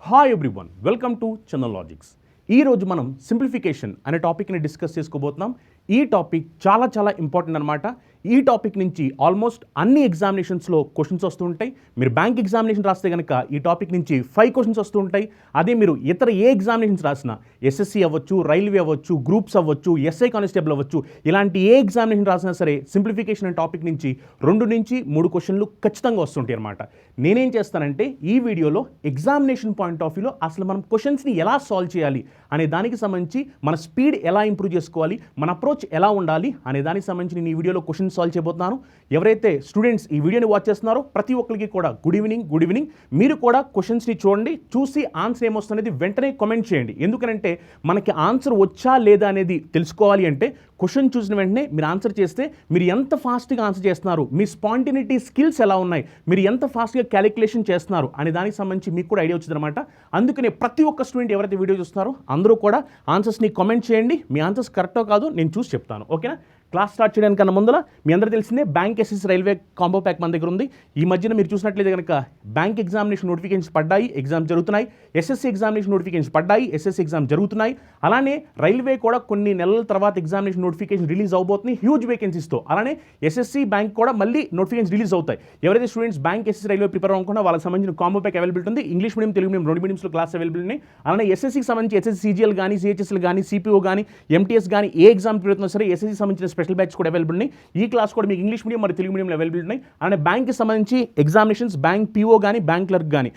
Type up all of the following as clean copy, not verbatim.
Hi everyone, welcome to Chandan logics. ఈరోజు మనం simplification అనే టాపిక్ని డిస్కస్ చేసుకోబోతున్నాం. ఈ టాపిక్ చాలా ఇంపార్టెంట్ అనమాట. ఈ టాపిక్ నుంచి ఆల్మోస్ట్ అన్ని ఎగ్జామినేషన్స్లో క్వశ్చన్స్ వస్తూ ఉంటాయి. మీరు బ్యాంక్ ఎగ్జామినేషన్ రాస్తే కనుక ఈ టాపిక్ నుంచి 5 క్వశ్చన్స్ వస్తూ ఉంటాయి. అదే మీరు ఇతర ఏ ఎగ్జామినేషన్స్ రాసినా, ఎస్ఎస్సి అవ్వచ్చు, రైల్వే అవ్వచ్చు, గ్రూప్స్ అవ్వచ్చు, ఎస్ఐ కానిస్టేబుల్ అవ్వచ్చు, ఇలాంటి ఏ ఎగ్జామినేషన్ రాసినా సరే సింప్లిఫికేషన్ అనే టాపిక్ నుంచి 2 నుంచి 3 క్వశ్చన్లు ఖచ్చితంగా వస్తుంటాయి అనమాట. నేనేం చేస్తానంటే ఈ వీడియోలో ఎగ్జామినేషన్ పాయింట్ ఆఫ్ వ్యూలో అసలు మనం క్వశ్చన్స్ని ఎలా సాల్వ్ చేయాలి అనే దానికి సంబంధించి, మన స్పీడ్ ఎలా ఇంప్రూవ్ చేసుకోవాలి, మన అప్రోచ్ ఎలా ఉండాలి అనే దానికి సంబంధించి నేను ఈ వీడియోలో క్వశ్చన్ సాల్వ్ చేయబోతున్నాను. ఎవరైతే స్టూడెంట్స్ ఈ వీడియోని వాచ్ చేస్తున్నారో ప్రతి ఒక్కరికి కూడా గుడ్ ఈవినింగ్. మీరు కూడా క్వశ్చన్స్ని చూడండి, చూసి ఆన్సర్ ఏమొస్తుంది వెంటనే కామెంట్ చేయండి. ఎందుకంటే మనకి ఆన్సర్ వచ్చా లేదా అనేది తెలుసుకోవాలి అంటే క్వశ్చన్ చూసిన వెంటనే మీరు ఆన్సర్ చేస్తే మీరు ఎంత ఫాస్ట్గా ఆన్సర్ చేస్తున్నారు, మీ స్పాంటినిటీ స్కిల్స్ ఎలా ఉన్నాయి, మీరు ఎంత ఫాస్ట్గా క్యాలిక్యులేషన్ చేస్తున్నారు అనే దానికి సంబంధించి మీకు కూడా ఐడియా వచ్చింది అనమాట. అందుకనే ప్రతి ఒక్క స్టూడెంట్ ఎవరైతే వీడియో చూస్తున్నారో అందరూ కూడా ఆన్సర్స్ని కామెంట్ చేయండి. మీ ఆన్సర్స్ కరెక్టో కాదో నేను చూసి చెప్తాను. ఓకేనా? క్లాస్ స్టార్ట్ చేయడానికన్నా ముందర మీ అందరూ తెలిసిందే bank SSC railway combo pack మన దగ్గర ఉంది. ఈ మధ్యన మీరు చూసినట్లయితే కనుక బ్యాంక్ ఎగ్జామినేషన్ నోటిఫికేషన్స్ పడ్డాయి, ఎగ్జామ్ జరుగుతున్నాయి. ఎస్ఎస్సి ఎగ్జామినేషన్ నోటిఫికేషన్స్ పడ్డాయి, ఎస్ఎస్సి ఎగ్జామ్ జరుగుతున్నాయి. అలానే రైల్వే కూడా కొన్ని నెలల తర్వాత ఎగ్జామినేషన్ నోటిఫికేషన్ రిలీజ్ అవబోతుంది హ్యూజ్ వేకెన్సీస్తో. అలానే ఎస్ఎస్సి బ్యాంక్ కూడా మళ్ళీ నోటిఫికేషన్ రిలీజ్ అవుతాయి. ఎవరైతే students bank SSC railway prepare అవ్వకుండా వాళ్ళకి సంబంధించిన కాంబో ప్యాక్ అవైలబిలిటీ ఉంది. ఇంగ్లీష్ మీడియం, తెలుగు మీడియం 2 మీడియంస్లో క్లాస్ అవైలబిలిటీ ఉన్నాయి. అలానే ఎస్ఎస్సికి సంబంధించి ఎస్ఎస్సి సిజిఎల్ కానీ, సిహెచ్ఎస్ఎల్ కానీ, సిపిఓ కానీ, ఎంటీఎస్ కానీ ఏ ఎగ్జామ్ ప్రిపేర్ సరే ఎస్ఎస్సి సంబంధించిన స్పెషల్ బ్యాచ్ కూడా అవైలబుల్ ఉన్నాయి. ఈ క్లాస్ కూడా మీకు ఇంగ్లీష్ మీడియం మరియు తెలుగు మీడియంలో అవైలబుల్ ఉన్నాయి. అలానే బ్యాంక్కి సంబంధించి ఎగ్జామినేషన్స్, బ్యాంక్ పీఓ కానీ, బ్యాంక్ క్లర్క్ కానీ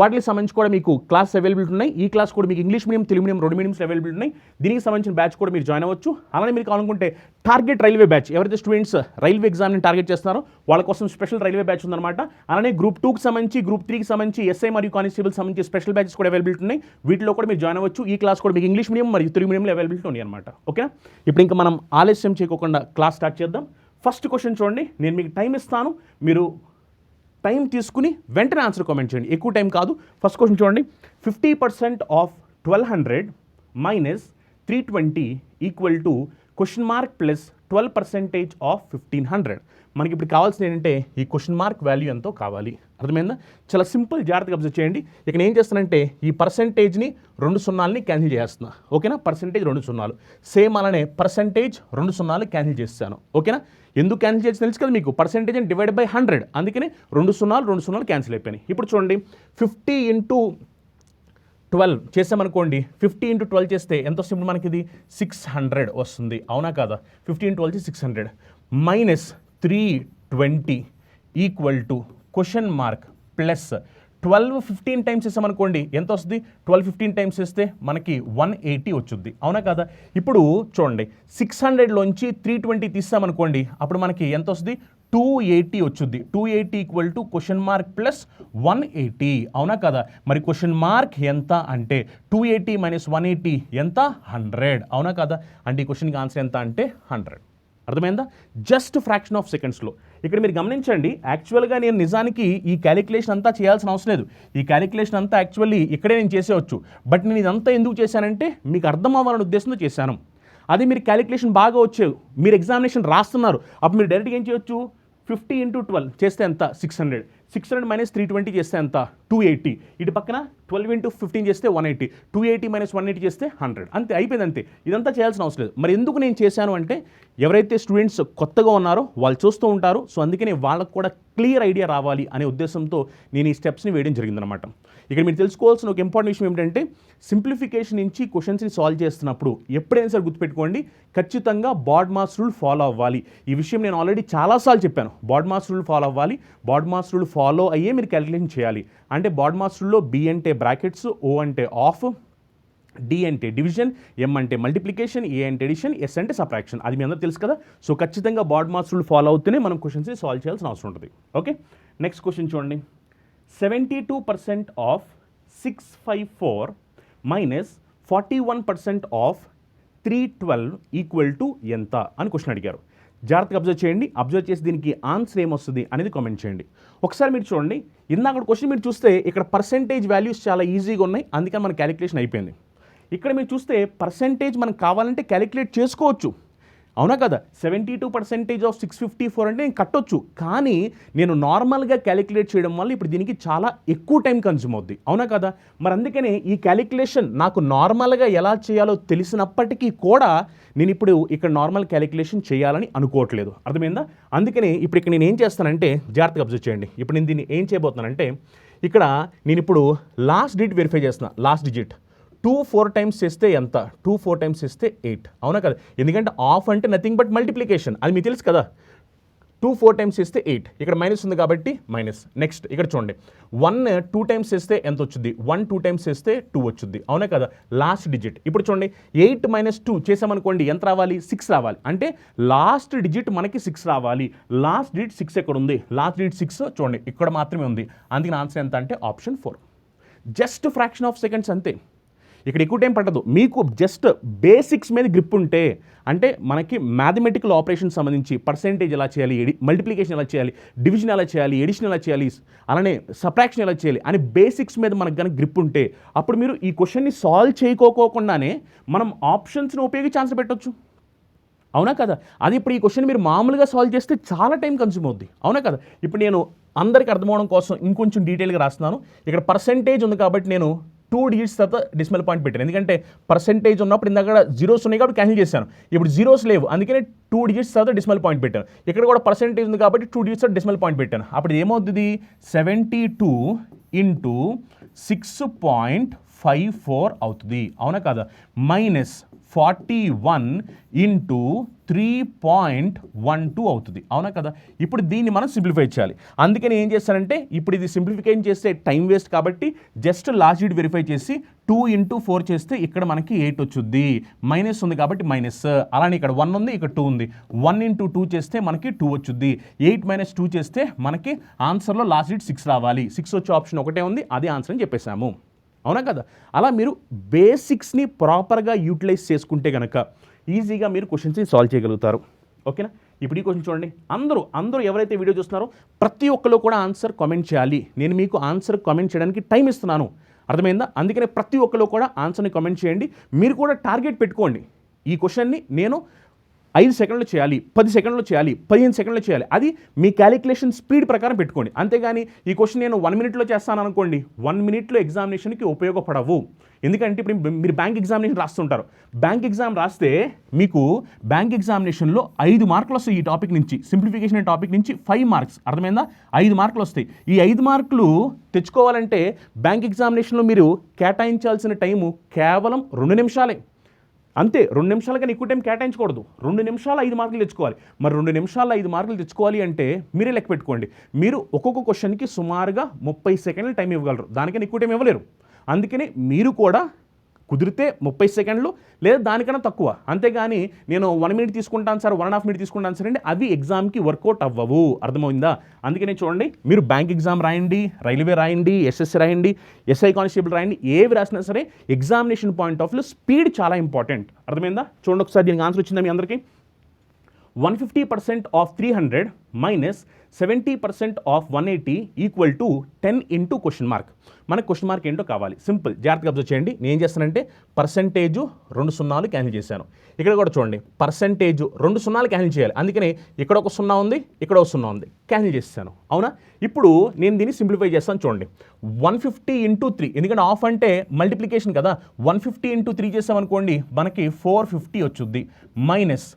వాటికి సంబంధించి కూడా మీకు క్లాస్ అవైలబిలిటీ ఉన్నాయి. ఈ క్లాస్ కూడా మీకు ఇంగ్లీష్ మీడియం, తెలుగు మీడియం 2 మీడియంస్లో అవైలబుల్ ఉన్నాయి. దీనికి సంబంధించిన బ్యాచ్ కూడా మీరు జాయిన్ అవ్వచ్చు. అలానే మీరు కావాలనుకుంటే టార్గెట్ రైల్వే బ్యాచ్, ఎవరైతే స్టూడెంట్స్ రైల్వే ఎగ్జామ్ని టార్గెట్ చేస్తున్నారో వాళ్ళ కోసం స్పెషల్ రైల్వే బ్యాచ్ ఉందన్నమాట. అలానే గ్రూప్ 2కి సంబంధించి, గ్రూప్ 3కి సంబంధించి, ఎస్ఐ మరియు కానిస్టేబుల్ సంబంధించి స్పెషల్ బ్యాచెస్ కూడా అవైలబిలిటీ ఉన్నాయి. వీటిలో కూడా మీరు జాయిన్ అవ్వచ్చు. ఈ క్లాస్ కూడా మీకు ఇంగ్లీష్ మీడియం మరియు తెలుగు మీడియంలో అవైలబిలిటీ ఉన్నాయి అనమాట. ఓకేనా? ఇప్పుడు ఇంకా మనం ఆలస్యం చేయకుండా క్లాస్ స్టార్ట్ చేద్దాం. ఫస్ట్ క్వశ్చన్ చూడండి, నేను మీకు టైం ఇస్తాను, మీరు టైం తీసుకుని వెంటనే ఆన్సర్ కామెంట్ చేయండి, ఎక్కువ టైం కాదు. ఫస్ట్ క్వశ్చన్ చూడండి, 50% of 1200 minus 320 equal to question mark plus 12% of 1500. మనకి ఇప్పుడు కావాల్సింది ఏంటంటే ఈ క్వశ్చన్ మార్క్ వాల్యూ ఎంతో కావాలి. అర్థమైందా? చాలా సింపుల్, జాగ్రత్తగా అబ్జర్వ్ చేయండి. ఇక్కడ ఏం చేస్తానంటే ఈ పర్సెంటేజ్ని 2 సున్నాలని క్యాన్సిల్ చేస్తున్నా. ఓకేనా? పర్సెంటేజ్ 2 సున్నాలు, సేమ్ అలానే పర్సెంటేజ్ 2 సున్నాలు క్యాన్సిల్ చేస్తాను. ఓకేనా? ఎందుకు క్యాన్సిల్ చేసి తెలుసు కదా మీకు, పర్సెంటేజ్ అని డివైడ్ బై 100, అందుకనే 2 సున్నాలు క్యాన్సిల్ అయిపోయినాయి. ఇప్పుడు చూడండి, 50 ఇంటూ 12 చేసామనుకోండి, 50 ఇంటూ 12 చేస్తే ఎంత వస్తుంది మనకి? ఇది 600 వస్తుంది. అవునా కాదా? 50 into 12 600 minus 320 equal to question mark plus 12 15 times చేసామనుకోండి ఎంత వస్తుంది? 12 15 టైమ్స్ చేస్తే మనకి 180 వచ్చుద్ది. అవునా కదా? ఇప్పుడు చూడండి, 600లోంచి 320 తీసామనుకోండి, అప్పుడు మనకి ఎంత వస్తుంది? 280 వచ్చుద్ది. 280 equal to question mark plus 180. అవునా కదా? మరి క్వశ్చన్ మార్క్ ఎంత అంటే 280 మైనస్ 180 ఎంత? 100. అవునా కదా? అంటే ఈ క్వశ్చన్కి ఆన్సర్ ఎంత అంటే 100. అర్థమైందా? జస్ట్ ఫ్రాక్షన్ ఆఫ్ సెకండ్స్లో. ఇక్కడ మీరు గమనించండి, యాక్చువల్గా నేను నిజానికి ఈ క్యాలిక్యులేషన్ అంతా చేయాల్సిన అవసరం లేదు. ఈ క్యాలిక్యులేషన్ అంతా యాక్చువల్లీ ఇక్కడే నేను చేసేవచ్చు. బట్ నేను ఇదంతా ఎందుకు చేశానంటే మీకు అర్థం అవ్వాలనే ఉద్దేశంతో చేశాను. అది మీరు క్యాలిక్యులేషన్ బాగా వచ్చేవి, మీరు ఎగ్జామినేషన్ రాస్తున్నారు, అప్పుడు మీరు డైరెక్ట్గా ఏం చేయొచ్చు? 50 ఇంటూ 12 చేస్తే ఎంత? 600 మైనస్ 320 చేస్తే ఎంత? 280. ఇటు పక్కన 12 ఇంటూ 15 చేస్తే 180. 280 మైనస్ 180 చేస్తే 100. అంతే, అయిపోయింది. అంతే, ఇదంతా చేయాల్సిన అవసరం లేదు. మరి ఎందుకు నేను చేశాను అంటే, ఎవరైతే స్టూడెంట్స్ కొత్తగా ఉన్నారో వాళ్ళు చూస్తూ ఉంటారు, సో అందుకని వాళ్ళకు కూడా క్లియర్ ఐడియా రావాలి అనే ఉద్దేశంతో నేను ఈ స్టెప్స్ని వేయడం జరిగిందనమాట. ఇక్కడ మీరు తెలుసుకోవాల్సిన ఒక ఇంపార్టెంట్ విషయం ఏమిటంటే, సింప్లిఫికేషన్ నుంచి క్వశ్చన్స్ని సాల్వ్ చేస్తున్నప్పుడు ఎప్పుడైనా సరే గుర్తుపెట్టుకోండి, ఖచ్చితంగా బాడ్మాస్ రూల్ ఫాలో అవ్వాలి. ఈ విషయం నేను ఆల్రెడీ చాలాసార్లు చెప్పాను. బాడ్మాస్ రూల్ ఫాలో అవ్వాలి. బాడ్మాస్ రూల్ ఫాలో అయ్యే మీరు క్యాలిక్యులేషన్ చేయాలి. అంటే బాడ్మాస్ రూల్లో బి అంటే బ్రాకెట్స్, ఓ అంటే ఆఫ్, డి అంటే డివిజన్, ఎం అంటే మల్టిప్లికేషన్, ఏ అంటే ఎడిషన్, ఎస్ అంటే సబ్ట్రాక్షన్. అది మీ అందరూ తెలుసు కదా? సో ఖచ్చితంగా బాడ్మాస్ రూల్ ఫాలో అవుతూనే మనం క్వశ్చన్స్ని సాల్వ్ చేయాల్సిన అవసరం ఉంటుంది. ఓకే, నెక్స్ట్ క్వశ్చన్ చూడండి, 72% of 654 minus 41% of 312 equal to ఎంత అని క్వశ్చన్ అడిగారు. జాగ్రత్తగా అబ్జర్వ్ చేయండి. అబ్జర్వ్ చేసి దీనికి ఆన్సర్ ఏమొస్తుంది అనేది కామెంట్ చేయండి. ఒకసారి మీరు చూడండి, ఇందాక క్వశ్చన్ మీరు చూస్తే ఇక్కడ పర్సెంటేజ్ వాల్యూస్ చాలా ఈజీగా ఉన్నాయి, అందుకని మన క్యాలిక్యులేషన్ అయిపోయింది. ఇక్కడ మీరు చూస్తే పర్సెంటేజ్ మనకు కావాలంటే క్యాలిక్యులేట్ చేసుకోవచ్చు. అవునా కదా 72% ఆఫ్ 654 అంటే నేను కట్టొచ్చు, కానీ నేను నార్మల్గా క్యాలిక్యులేట్ చేయడం వల్ల ఇప్పుడు దీనికి చాలా ఎక్కువ టైం కన్జ్యూమ్ అవుద్ది, అవునా కదా. మరి అందుకనే ఈ క్యాలిక్యులేషన్ నాకు నార్మల్గా ఎలా చేయాలో తెలిసినప్పటికీ కూడా నేను ఇప్పుడు ఇక్కడ నార్మల్ క్యాలిక్యులేషన్ చేయాలని అనుకోవట్లేదు, అర్థమైందా. అందుకని ఇప్పుడు ఇక్కడ నేను ఏం చేస్తానంటే జాగ్రత్తగా అబ్జర్వ్ చేయండి. ఇప్పుడు నేను దీన్ని ఏం చేయబోతున్నానంటే ఇక్కడ నేను ఇప్పుడు లాస్ట్ డిజిట్ వెరిఫై చేస్తున్నా. లాస్ట్ డిజిట్ 2 4 టైమ్స్ చేస్తే ఎంత, 2 4 టైమ్స్ చేస్తే 8, అవునా కదా. ఎందుకంటే ఆఫ్ అంటే నథింగ్ బట్ మల్టిప్లికేషన్, అది మీకు తెలుసు కదా. 2 4 టైమ్స్ చేస్తే 8, ఇక్కడ మైనస్ ఉంది కాబట్టి మైనస్. నెక్స్ట్ ఇక్కడ చూడండి 1 2 టైమ్స్ చేస్తే ఎంత వచ్చింది, 1 2 టైమ్స్ చేస్తే 2 వచ్చింది, అవునా కదా. లాస్ట్ డిజిట్ ఇప్పుడు చూడండి 8 - 2 చేసామనుకోండి ఎంత రావాలి, 6 రావాలి. అంటే లాస్ట్ డిజిట్ మనకి 6 రావాలి. లాస్ట్ డిజిట్ 6 ఎక్కడ ఉంది, లాస్ట్ డిజిట్ 6 చూడండి ఇక్కడ మాత్రమే ఉంది. అందుకని ఆన్సర్ ఎంత అంటే option 4. Just fraction of seconds అంతే, ఇక్కడ ఎక్కువ టైం పట్టదు. మీకు జస్ట్ బేసిక్స్ మీద గ్రిప్ ఉంటే, అంటే మనకి మ్యాథమెటికల్ ఆపరేషన్ సంబంధించి పర్సెంటేజ్ ఎలా చేయాలి, మల్టిప్లికేషన్ ఎలా చేయాలి, డివిజన్ ఎలా చేయాలి, ఎడిషన్ ఎలా చేయాలి, అలానే సబ్ట్రాక్షన్ ఎలా చేయాలి అని బేసిక్స్ మీద మనకు కనుక గ్రిప్ ఉంటే అప్పుడు మీరు ఈ క్వశ్చన్ని సాల్వ్ చేయకోకుండానే మనం ఆప్షన్స్ని ఉపయోగించి ఆన్సర్ పెట్టొచ్చు, అవునా కదా. అది ఇప్పుడు ఈ క్వశ్చన్ మీరు మామూలుగా సాల్వ్ చేస్తే చాలా టైం కన్జ్యూమ్ అవుద్ది, అవునా కదా. ఇప్పుడు నేను అందరికి అర్థమవడం కోసం ఇంకొంచెం డీటెయిల్గా రాస్తున్నాను. ఇక్కడ పర్సెంటేజ్ ఉంది కాబట్టి నేను 2 డిజిట్స్ తర్వాత డెసిమల్ పాయింట్ పెట్టాను, ఎందుకంటే పర్సెంటేజ్ ఉన్నప్పుడు ఇందాక జీరోస్ ఉన్నాయి కాబట్టి క్యాన్సిల్ చేశాను. ఇప్పుడు జీరోస్ లేవు, అందుకనే 2 డిజిట్స్ తర్వాత డెసిమల్ పాయింట్ పెట్టాను. ఇక్కడ కూడా పర్సెంటేజ్ ఉంది కాబట్టి 2 డిజిట్స్ తర్వాత డెసిమల్ పాయింట్ పెట్టాను. అప్పుడు ఏమవుతుంది 72 × 6.54 అవుతుంది, అవునా కదా. మైనస్ 41 × 3.12 అవుతుంది, అవునా కదా. ఇప్పుడు దీన్ని మనం సింప్లిఫై చేయాలి. అందుకని ఏం చేస్తానంటే ఇప్పుడు ఇది సింప్లిఫికేషన్ చేస్తే టైం వేస్ట్ కాబట్టి జస్ట్ లాస్ట్ డిజిట్ వెరిఫై చేసి 2 × 4 చేస్తే ఇక్కడ మనకి 8 వచ్చుద్ది. మైనస్ ఉంది కాబట్టి మైనస్, అలానే ఇక్కడ 1 ఉంది, ఇక్కడ 2 ఉంది. 1 × 2 చేస్తే మనకి 2 వచ్చుద్ది. 8 - 2 చేస్తే మనకి ఆన్సర్లో లాస్ట్ డిజిట్ 6 రావాలి. 6 వచ్చే ఆప్షన్ ఒకటే ఉంది, అదే ఆన్సర్ అని చెప్పేసాము, అవునా కదా. అలా మీరు బేసిక్స్ని ప్రాపర్గా యూటిలైజ్ చేసుకుంటే కనుక ఈజీగా మీరు క్వశ్చన్స్ని సాల్వ్ చేయగలుగుతారు, ఓకేనా. ఇప్పుడు ఈ క్వశ్చన్ చూడండి, అందరూ ఎవరైతే వీడియో చూస్తున్నారో ప్రతి ఒక్కరు కూడా ఆన్సర్ కామెంట్ చేయాలి. నేను మీకు ఆన్సర్ కామెంట్ చేయడానికి టైం ఇస్తున్నాను, అర్థమైందా. అందుకనే ప్రతి ఒక్కరు కూడా ఆన్సర్ని కామెంట్ చేయండి. మీరు కూడా టార్గెట్ పెట్టుకోండి, ఈ క్వశ్చన్ని నేను 5 సెకండ్లు చేయాలి, 10 సెకండ్లు చేయాలి, 15 సెకండ్లు చేయాలి. అది మీ క్యాలిక్యులేషన్ స్పీడ్ ప్రకారం పెట్టుకోండి. అంతేగాని ఈ క్వశ్చన్ నేను 1 మినిట్లో చేస్తాను అనుకోండి, 1 మినిట్లో ఎగ్జామినేషన్కి ఉపయోగపడవు. ఎందుకంటే ఇప్పుడు మీరు బ్యాంక్ ఎగ్జామినేషన్ రాస్తుంటారు. బ్యాంక్ ఎగ్జామ్ రాస్తే మీకు బ్యాంక్ ఎగ్జామినేషన్లో 5 మార్కులు వస్తాయి. ఈ టాపిక్ నుంచి సింప్లిఫికేషన్ టాపిక్ నుంచి 5 మార్క్స్, అర్థమైందా. 5 మార్కులు వస్తాయి. ఈ 5 మార్కులు తెచ్చుకోవాలంటే బ్యాంక్ ఎగ్జామినేషన్లో మీరు కేటాయించాల్సిన టైము కేవలం 2 నిమిషాలే, అంతే. 2 నిమిషాల కన్నా ఎక్కువ టైం కేటాయించకూడదు. 2 నిమిషాలు 5 మార్కులు తెచ్చుకోవాలి. మరి 2 నిమిషాలు 5 మార్కులు తెచ్చుకోవాలి అంటే మీరే లెక్క పెట్టుకోండి. మీరు ఒక్కొక్క క్వశ్చన్కి సుమారుగా 30 సెకండ్లు టైం ఇవ్వగలరు, దానికన్నా ఎక్కువ టైం ఇవ్వలేరు. అందుకని మీరు కూడా కుదిరితే 30 సెకండ్లు లేదా దానికన్నా తక్కువ, అంతేగాని నేను 1 మినిట్ తీసుకుంటాను సార్, 1.5 మినిట్ తీసుకుంటాను సార్ అంటే అవి ఎగ్జామ్కి వర్కౌట్ అవ్వవు, అర్థమైందా. అందుకనే చూడండి, మీరు బ్యాంక్ ఎగ్జామ్ రాయండి, రైల్వే రాయండి, ఎస్ఎస్సి రాయండి, ఎస్ఐ కానిస్టేబుల్ రాయండి, ఏవి రాసినా సరే examination point of view speed చాలా ఇంపార్టెంట్, అర్థమైందా. చూడండి ఒకసారి దీనికి ఆన్సర్ వచ్చిందా మీ అందరికీ. 150% of 300 minus 70% of 180 equal to 10 × question mark. మనకు క్వశ్చన్ మార్క్ ఏంటో కావాలి. సింపుల్, జాగ్రత్తగా అబ్జర్వ్ చేయండి. నేను ఏం చేస్తానంటే పర్సెంటేజ్ 2 సున్నాలు క్యాన్సిల్ చేశాను. ఇక్కడ కూడా చూడండి పర్సెంటేజ్ 2 సున్నాలు క్యాన్సిల్ చేయాలి. అందుకని ఇక్కడ ఒక 0 ఉంది, ఇక్కడ ఒక 0 ఉంది, క్యాన్సిల్ చేస్తాను, అవునా. ఇప్పుడు నేను దీన్ని సింప్లిఫై చేస్తాను. చూడండి 150 × 3, ఎందుకంటే ఆఫ్ అంటే మల్టిప్లికేషన్ కదా. 150 × 3 చేసామనుకోండి మనకి 450 వచ్చుద్ది. మైనస్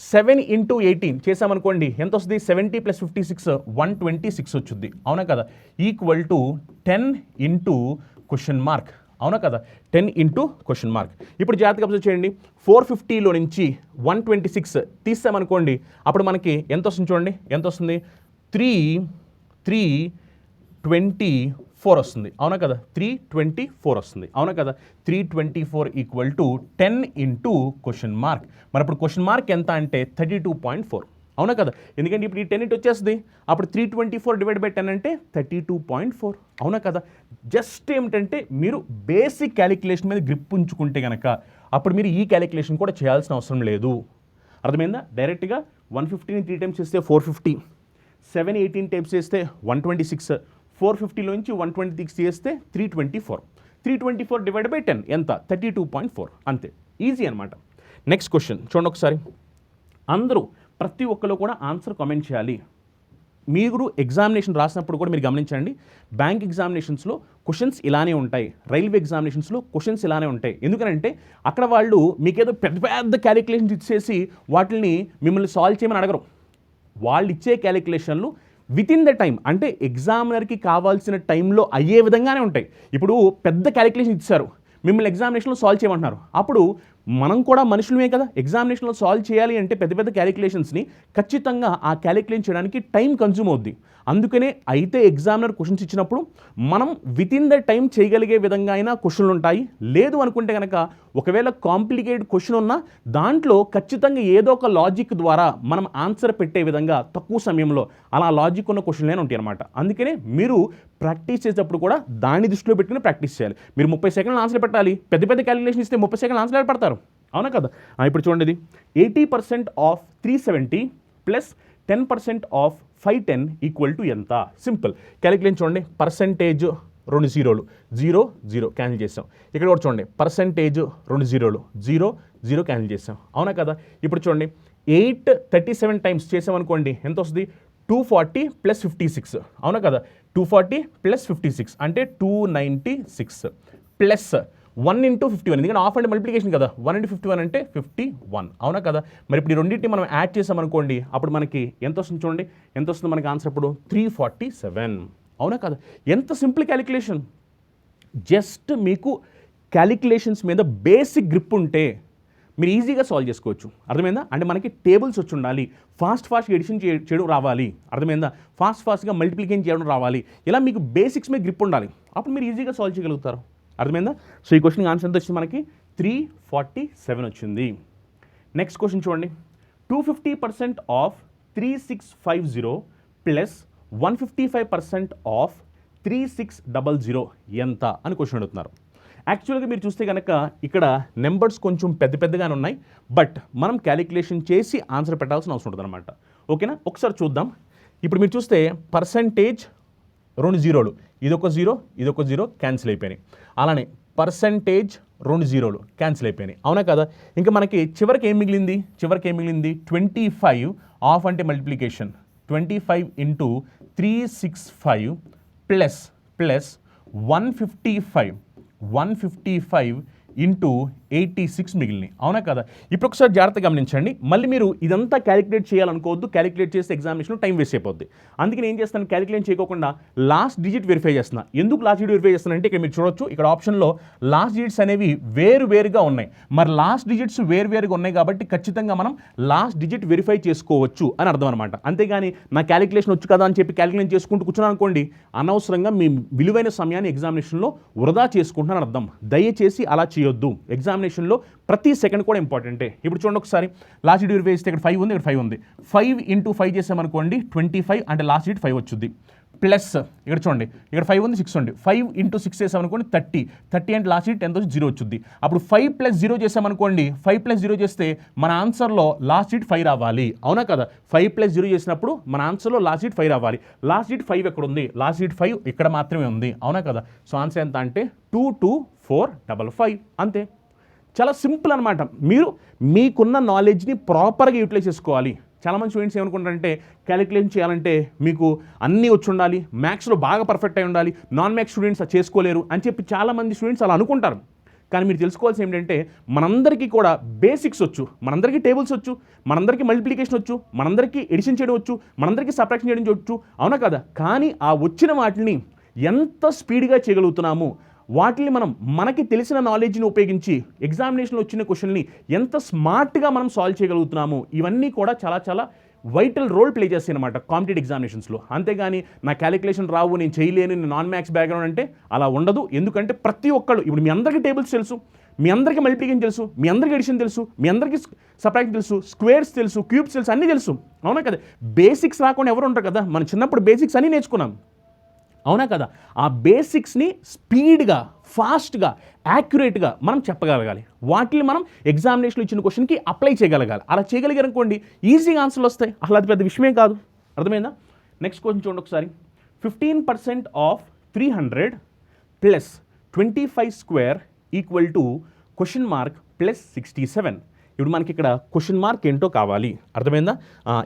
7 × 18 చేసామనుకోండి ఎంత వస్తుంది, 70 + 56 126 వచ్చుద్ది, అవునా కదా. ఈక్వల్ టు 10 × క్వశ్చన్ మార్క్, అవునా కదా. 10 × క్వశ్చన్ మార్క్. ఇప్పుడు జాగ్రత్తగా అబ్జర్వ్ చేయండి. 450లో నుంచి 126 తీసామనుకోండి అప్పుడు మనకి ఎంత వస్తుంది చూడండి, ఎంత వస్తుంది 324 వస్తుంది, అవునా కదా. 324 వస్తుంది, అవునా కదా. 324 ఈక్వల్ టు 10 × క్వశ్చన్ మార్క్. మరి ఇప్పుడు క్వశ్చన్ మార్క్ ఎంత అంటే 32.4, అవునా కదా. ఎందుకంటే ఇప్పుడు ఈ 10 ఇటు వచ్చేస్తుంది, అప్పుడు 324 / 10 అంటే 32.4, అవునా కదా. జస్ట్ ఏమిటంటే మీరు బేసిక్ క్యాలిక్యులేషన్ మీద గ్రిప్ ఉంచుకుంటే కనుక అప్పుడు మీరు ఈ క్యాలిక్యులేషన్ కూడా చేయాల్సిన అవసరం లేదు, అర్థమైందా. డైరెక్ట్గా 150ని 3 టైమ్స్ చేస్తే 450, 7 18 టైమ్స్ చేస్తే 126, 450లోంచి 126 చేస్తే 324, 324 / 10 ఎంత 32.4, అంతే. ఈజీ అనమాట. నెక్స్ట్ క్వశ్చన్ చూడండి ఒకసారి. అందరూ ప్రతి ఒక్కరు కూడా ఆన్సర్ కామెంట్ చేయాలి. మీరు ఎగ్జామినేషన్ రాసినప్పుడు కూడా మీరు గమనించండి, బ్యాంక్ ఎగ్జామినేషన్స్లో క్వశ్చన్స్ ఇలానే ఉంటాయి, రైల్వే ఎగ్జామినేషన్స్లో క్వశ్చన్స్ ఇలానే ఉంటాయి. ఎందుకంటే అక్కడ వాళ్ళు మీకేదో పెద్ద పెద్ద క్యాలిక్యులేషన్స్ ఇచ్చేసి వాటిని మిమ్మల్ని సాల్వ్ చేయమని అడగరు. వాళ్ళు ఇచ్చే క్యాలిక్యులేషన్లు విత్ ఇన్ ద టైం, అంటే ఎగ్జామినర్కి కావాల్సిన టైంలో అయ్యే విధంగానే ఉంటాయి. ఇప్పుడు పెద్ద క్యాలిక్యులేషన్ ఇచ్చారు, మిమ్మల్ని ఎగ్జామినేషన్లో సాల్వ్ చేయమంటున్నారు. అప్పుడు మనం కూడా మనుషులమే కదా, ఎగ్జామినేషన్లో సాల్వ్ చేయాలి అంటే పెద్ద పెద్ద క్యాలిక్యులేషన్స్ని ఖచ్చితంగా ఆ క్యాలిక్యులేట్ చేయడానికి టైం కన్జ్యూమ్ అవుద్ది. అందుకనే అయితే ఎగ్జామినర్ క్వశ్చన్స్ ఇచ్చినప్పుడు మనం విత్ ఇన్ ద టైం చేయగలిగే విధంగా అయినా క్వశ్చన్లు ఉంటాయి. లేదు అనుకుంటే కనుక ఒకవేళ కాంప్లికేటెడ్ క్వశ్చన్ ఉన్నా దాంట్లో ఖచ్చితంగా ఏదో ఒక లాజిక్ ద్వారా మనం ఆన్సర్ పెట్టే విధంగా తక్కువ సమయంలో అలా లాజిక్ ఉన్న క్వశ్చన్లే ఉంటాయి అనమాట. అందుకనే మీరు ప్రాక్టీస్ చేసేటప్పుడు కూడా దాన్ని దృష్టిలో పెట్టుకుని ప్రాక్టీస్ చేయాలి. మీరు 30 సెకండ్లు ఆన్సర్ పెట్టాలి, పెద్ద పెద్ద క్యాలిక్యులేషన్ ఇస్తే 30 సెకండ్లు ఆన్సర్ పెడతారు, అవునా కదా? ఇప్పుడు చూడండి, ఇది 80% of 370 plus 10% of 510 equal to ఎంత? సింపుల్ క్యాలిక్యులేషన్ చూడండి. పర్సెంటేజ్ 2 జీరోలు, 0 0 క్యాన్సిల్ చేసాం. ఇక్కడ కూడా చూడండి, పర్సెంటేజ్ 2 జీరోలు, 0 0 క్యాన్సిల్ చేసాం, అవునా కదా? ఇప్పుడు చూడండి, 837 టైమ్స్ చేసామనుకోండి ఎంత వస్తుంది? 240 ప్లస్ 56, అవునా కదా? 240 ప్లస్ 56 అంటే 296 ప్లస్ 1 ఇంటూ 51, ఎందుకంటే ఆఫ్ అంటే మల్టిప్లికేషన్ కదా, 1 ఇంటూ 51 అంటే 51, అవునా కదా? మరి ఇప్పుడు ఈ రెండింటిని మనం యాడ్ చేసామనుకోండి, అప్పుడు మనకి ఎంత వస్తుంది చూడండి, ఎంత వస్తుంది మనకి ఆన్సర్ అప్పుడు? 347, అవునా కదా? ఎంత సింపుల్ క్యాలిక్యులేషన్. జస్ట్ మీకు క్యాలిక్యులేషన్స్ మీద బేసిక్ గ్రిప్ ఉంటే మీరు ఈజీగా సాల్వ్ చేసుకోవచ్చు. అర్థమైందా? అంటే మనకి టేబుల్స్ వచ్చి ఉండాలి, ఫాస్ట్గా ఎడిషన్ చేయడం రావాలి, అర్థమైందా? ఫాస్ట్గా మల్టిప్లికేషన్ చేయడం రావాలి. ఇలా మీకు బేసిక్స్ మీద గ్రిప్ ఉండాలి, అప్పుడు మీరు ఈజీగా సాల్వ్ చేయగలుగుతారు. అర్థమైందా? సో ఈ క్వశ్చన్ ఆన్సర్ ఎంత వచ్చింది మనకి? 347 వచ్చింది. నెక్స్ట్ క్వశ్చన్ చూడండి, 250% ఆఫ్ 3650 ప్లస్ 155% ఆఫ్ 3600 ఎంత అని క్వశ్చన్ అడుగుతున్నారు. యాక్చువల్గా మీరు చూస్తే కనుక ఇక్కడ నెంబర్స్ కొంచెం పెద్ద పెద్దగానే ఉన్నాయి, బట్ మనం క్యాలిక్యులేషన్ చేసి ఆన్సర్ పెట్టాల్సిన అవసరం ఉంటుంది అనమాట. ఓకేనా? ఒకసారి చూద్దాం. ఇప్పుడు మీరు చూస్తే పర్సెంటేజ్ 2 జీరోలు, ఇదొక 0 ఇదొక 0 క్యాన్సిల్ అయిపోయినాయి. అలానే పర్సెంటేజ్ 2 జీరోలు క్యాన్సిల్ అయిపోయినాయి, అవునా కదా? ఇంకా మనకి చివరికి ఏం మిగిలింది? 25 ఆఫ్ అంటే మల్టిప్లికేషన్, 25 ఇంటూ 365 ప్లస్ 155 ఇంటూ 86 మిగిలినాయి, అవునా కదా? ఇప్పుడు ఒకసారి జాగ్రత్తగా గమనించండి. మళ్ళీ మీరు ఇదంతా క్యాలిక్యులేట్ చేయాలనుకోవద్దు, క్యాలిక్యులేట్ చేస్తే ఎగ్జామినేషన్లో టైం వేస్ట్ అయిపోద్ది. అందుకని ఏం చేస్తాను, క్యాలిక్యులేట్ చేయకుండా లాస్ట్ డిజిట్ వెరిఫై చేస్తున్నా. ఎందుకు లాస్ట్ డిజిట్ వెరిఫై చేస్తానంటే ఇక్కడ మీరు చూడొచ్చు, ఇక్కడ ఆప్షన్లో లాస్ట్ డిజిట్స్ అనేవి వేరుగా ఉన్నాయి. మరి లాస్ట్ డిజిట్స్ వేరుగా ఉన్నాయి కాబట్టి ఖచ్చితంగా మనం లాస్ట్ డిజిట్ వెరిఫై చేసుకోవచ్చు అని అర్థం అనమాట. అంతేగాని నా క్యాలిక్యులేషన్ వచ్చు కదా అని చెప్పి క్యాలిక్యులేట్ చేసుకుంటూ కూర్చున్నాను అనుకోండి, అనవసరంగా మీ విలువైన సమయాన్ని ఎగ్జామినేషన్లో వృధా చేసుకుంటున్నాను అర్థం. దయచేసి అలా చేయొద్దు. ఎగ్జామినేషన్లో ప్రతి సెకండ్ కూడా ఇంపార్టెంటే. ఇప్పుడు చూడండి ఒకసారి, లాస్ట్ డిజిట్ వెరిఫై చేస్తే ఇక్కడ 5 ఉంది, ఇక్కడ 5 ఉంది. 5 ఇంటూ 5 చేసామనుకోండి 25, అంటే లాస్ట్ డిజిట్ 5 వచ్చింది. ప్లస్ ఇక్కడ చూడండి, ఇక్కడ 5 ఉంది, 6 ఉంది. 5 ఇంటూ 6 చేసామనుకోండి 30 అంటే లాస్ట్ డిజిట్ ఎంత వచ్చి 0 వచ్చింది. అప్పుడు 5 ప్లస్ 0 చేసామనుకోండి, 5 ప్లస్ 0 చేస్తే మన ఆన్సర్లో లాస్ట్ డిజిట్ 5 రావాలి, అవునా కదా? 5 ప్లస్ 0 చేసినప్పుడు మన ఆన్సర్లో లాస్ట్ డిజిట్ 5 రావాలి. లాస్ట్ డిజిట్ 5 ఎక్కడ ఉంది? లాస్ట్ డిజిట్ 5 ఇక్కడ మాత్రమే ఉంది, అవునా కదా? సో ఆన్సర్ ఎంత అంటే 22455, అంతే. చాలా సింపుల్ అనమాట. మీరు మీకున్న నాలెడ్జ్ని ప్రాపర్గా యూటిలైజ్ చేసుకోవాలి. చాలామంది స్టూడెంట్స్ ఏమనుకుంటారంటే క్యాలిక్యులేషన్ చేయాలంటే మీకు అన్నీ వచ్చి ఉండాలి, మ్యాథ్స్లో బాగా పర్ఫెక్ట్ అయి ఉండాలి, నాన్ మ్యాథ్స్ స్టూడెంట్స్ అది చేసుకోలేరు అని చెప్పి చాలామంది స్టూడెంట్స్ అలా అనుకుంటారు. కానీ మీరు తెలుసుకోవాల్సి ఏంటంటే మనందరికీ కూడా బేసిక్స్ వచ్చు, మనందరికీ టేబుల్స్ వచ్చు, మనందరికీ మల్టిప్లికేషన్ వచ్చు, మనందరికీ ఎడిషన్ చేయడం వచ్చు, మనందరికీ సబ్ట్రాక్షన్ చేయడం వచ్చు, అవునా కదా? కానీ ఆ వచ్చిన వాటిని ఎంత స్పీడ్గా చేయగలుగుతున్నాము, వాటిని మనం మనకి తెలిసిన నాలెడ్జ్ని ఉపయోగించి ఎగ్జామినేషన్లో వచ్చిన క్వశ్చన్ని ఎంత స్మార్ట్గా మనం సాల్వ్ చేయగలుగుతున్నాము, ఇవన్నీ కూడా చాలా వైటల్ రోల్ ప్లే చేస్తాయి అనమాట కాంపిటేటివ్ ఎగ్జామినేషన్స్లో. అంతేగాని నా క్యాలిక్యులేషన్ రావు, నేను చేయలేను, నేను నాన్ మ్యాథ్స్ బ్యాక్గ్రౌండ్ అంటే అలా ఉండదు. ఎందుకంటే ప్రతి ఒక్కళ్ళు, ఇప్పుడు మీ అందరికీ టేబుల్స్ తెలుసు, మీ అందరికీ మల్టిప్లికేషన్ తెలుసు, మీ అందరికీ ఎడిషన్ తెలుసు, మీ అందరికీ సబ్ట్రాక్షన్ తెలుసు, స్క్వేర్స్ తెలుసు, క్యూబ్స్ తెలుసు, అన్నీ తెలుసు, అవునా కదా? బేసిక్స్ రాకుండా ఎవరు ఉంటారు కదా? మనం చిన్నప్పుడు బేసిక్స్ అన్నీ నేర్చుకున్నాం, అవునా కదా? ఆ బేసిక్స్ని స్పీడ్గా, ఫాస్ట్గా, యాక్యురేట్గా మనం చెప్పగలగాలి. వాటిని మనం ఎగ్జామినేషన్లో ఇచ్చిన క్వశ్చన్కి అప్లై చేయగలగాలి. అలా చేయగలిగారు అనుకోండి, ఈజీగా ఆన్సర్లు వస్తాయి. అసలు అది పెద్ద విషయమే కాదు. అర్థమైందా? నెక్స్ట్ క్వశ్చన్ చూడండి ఒకసారి. 15% of 300 plus 25 square equal to question mark plus 67. ఇప్పుడు మనకి ఇక్కడ క్వశ్చన్ మార్క్ ఏంటో కావాలి, అర్థమైందా?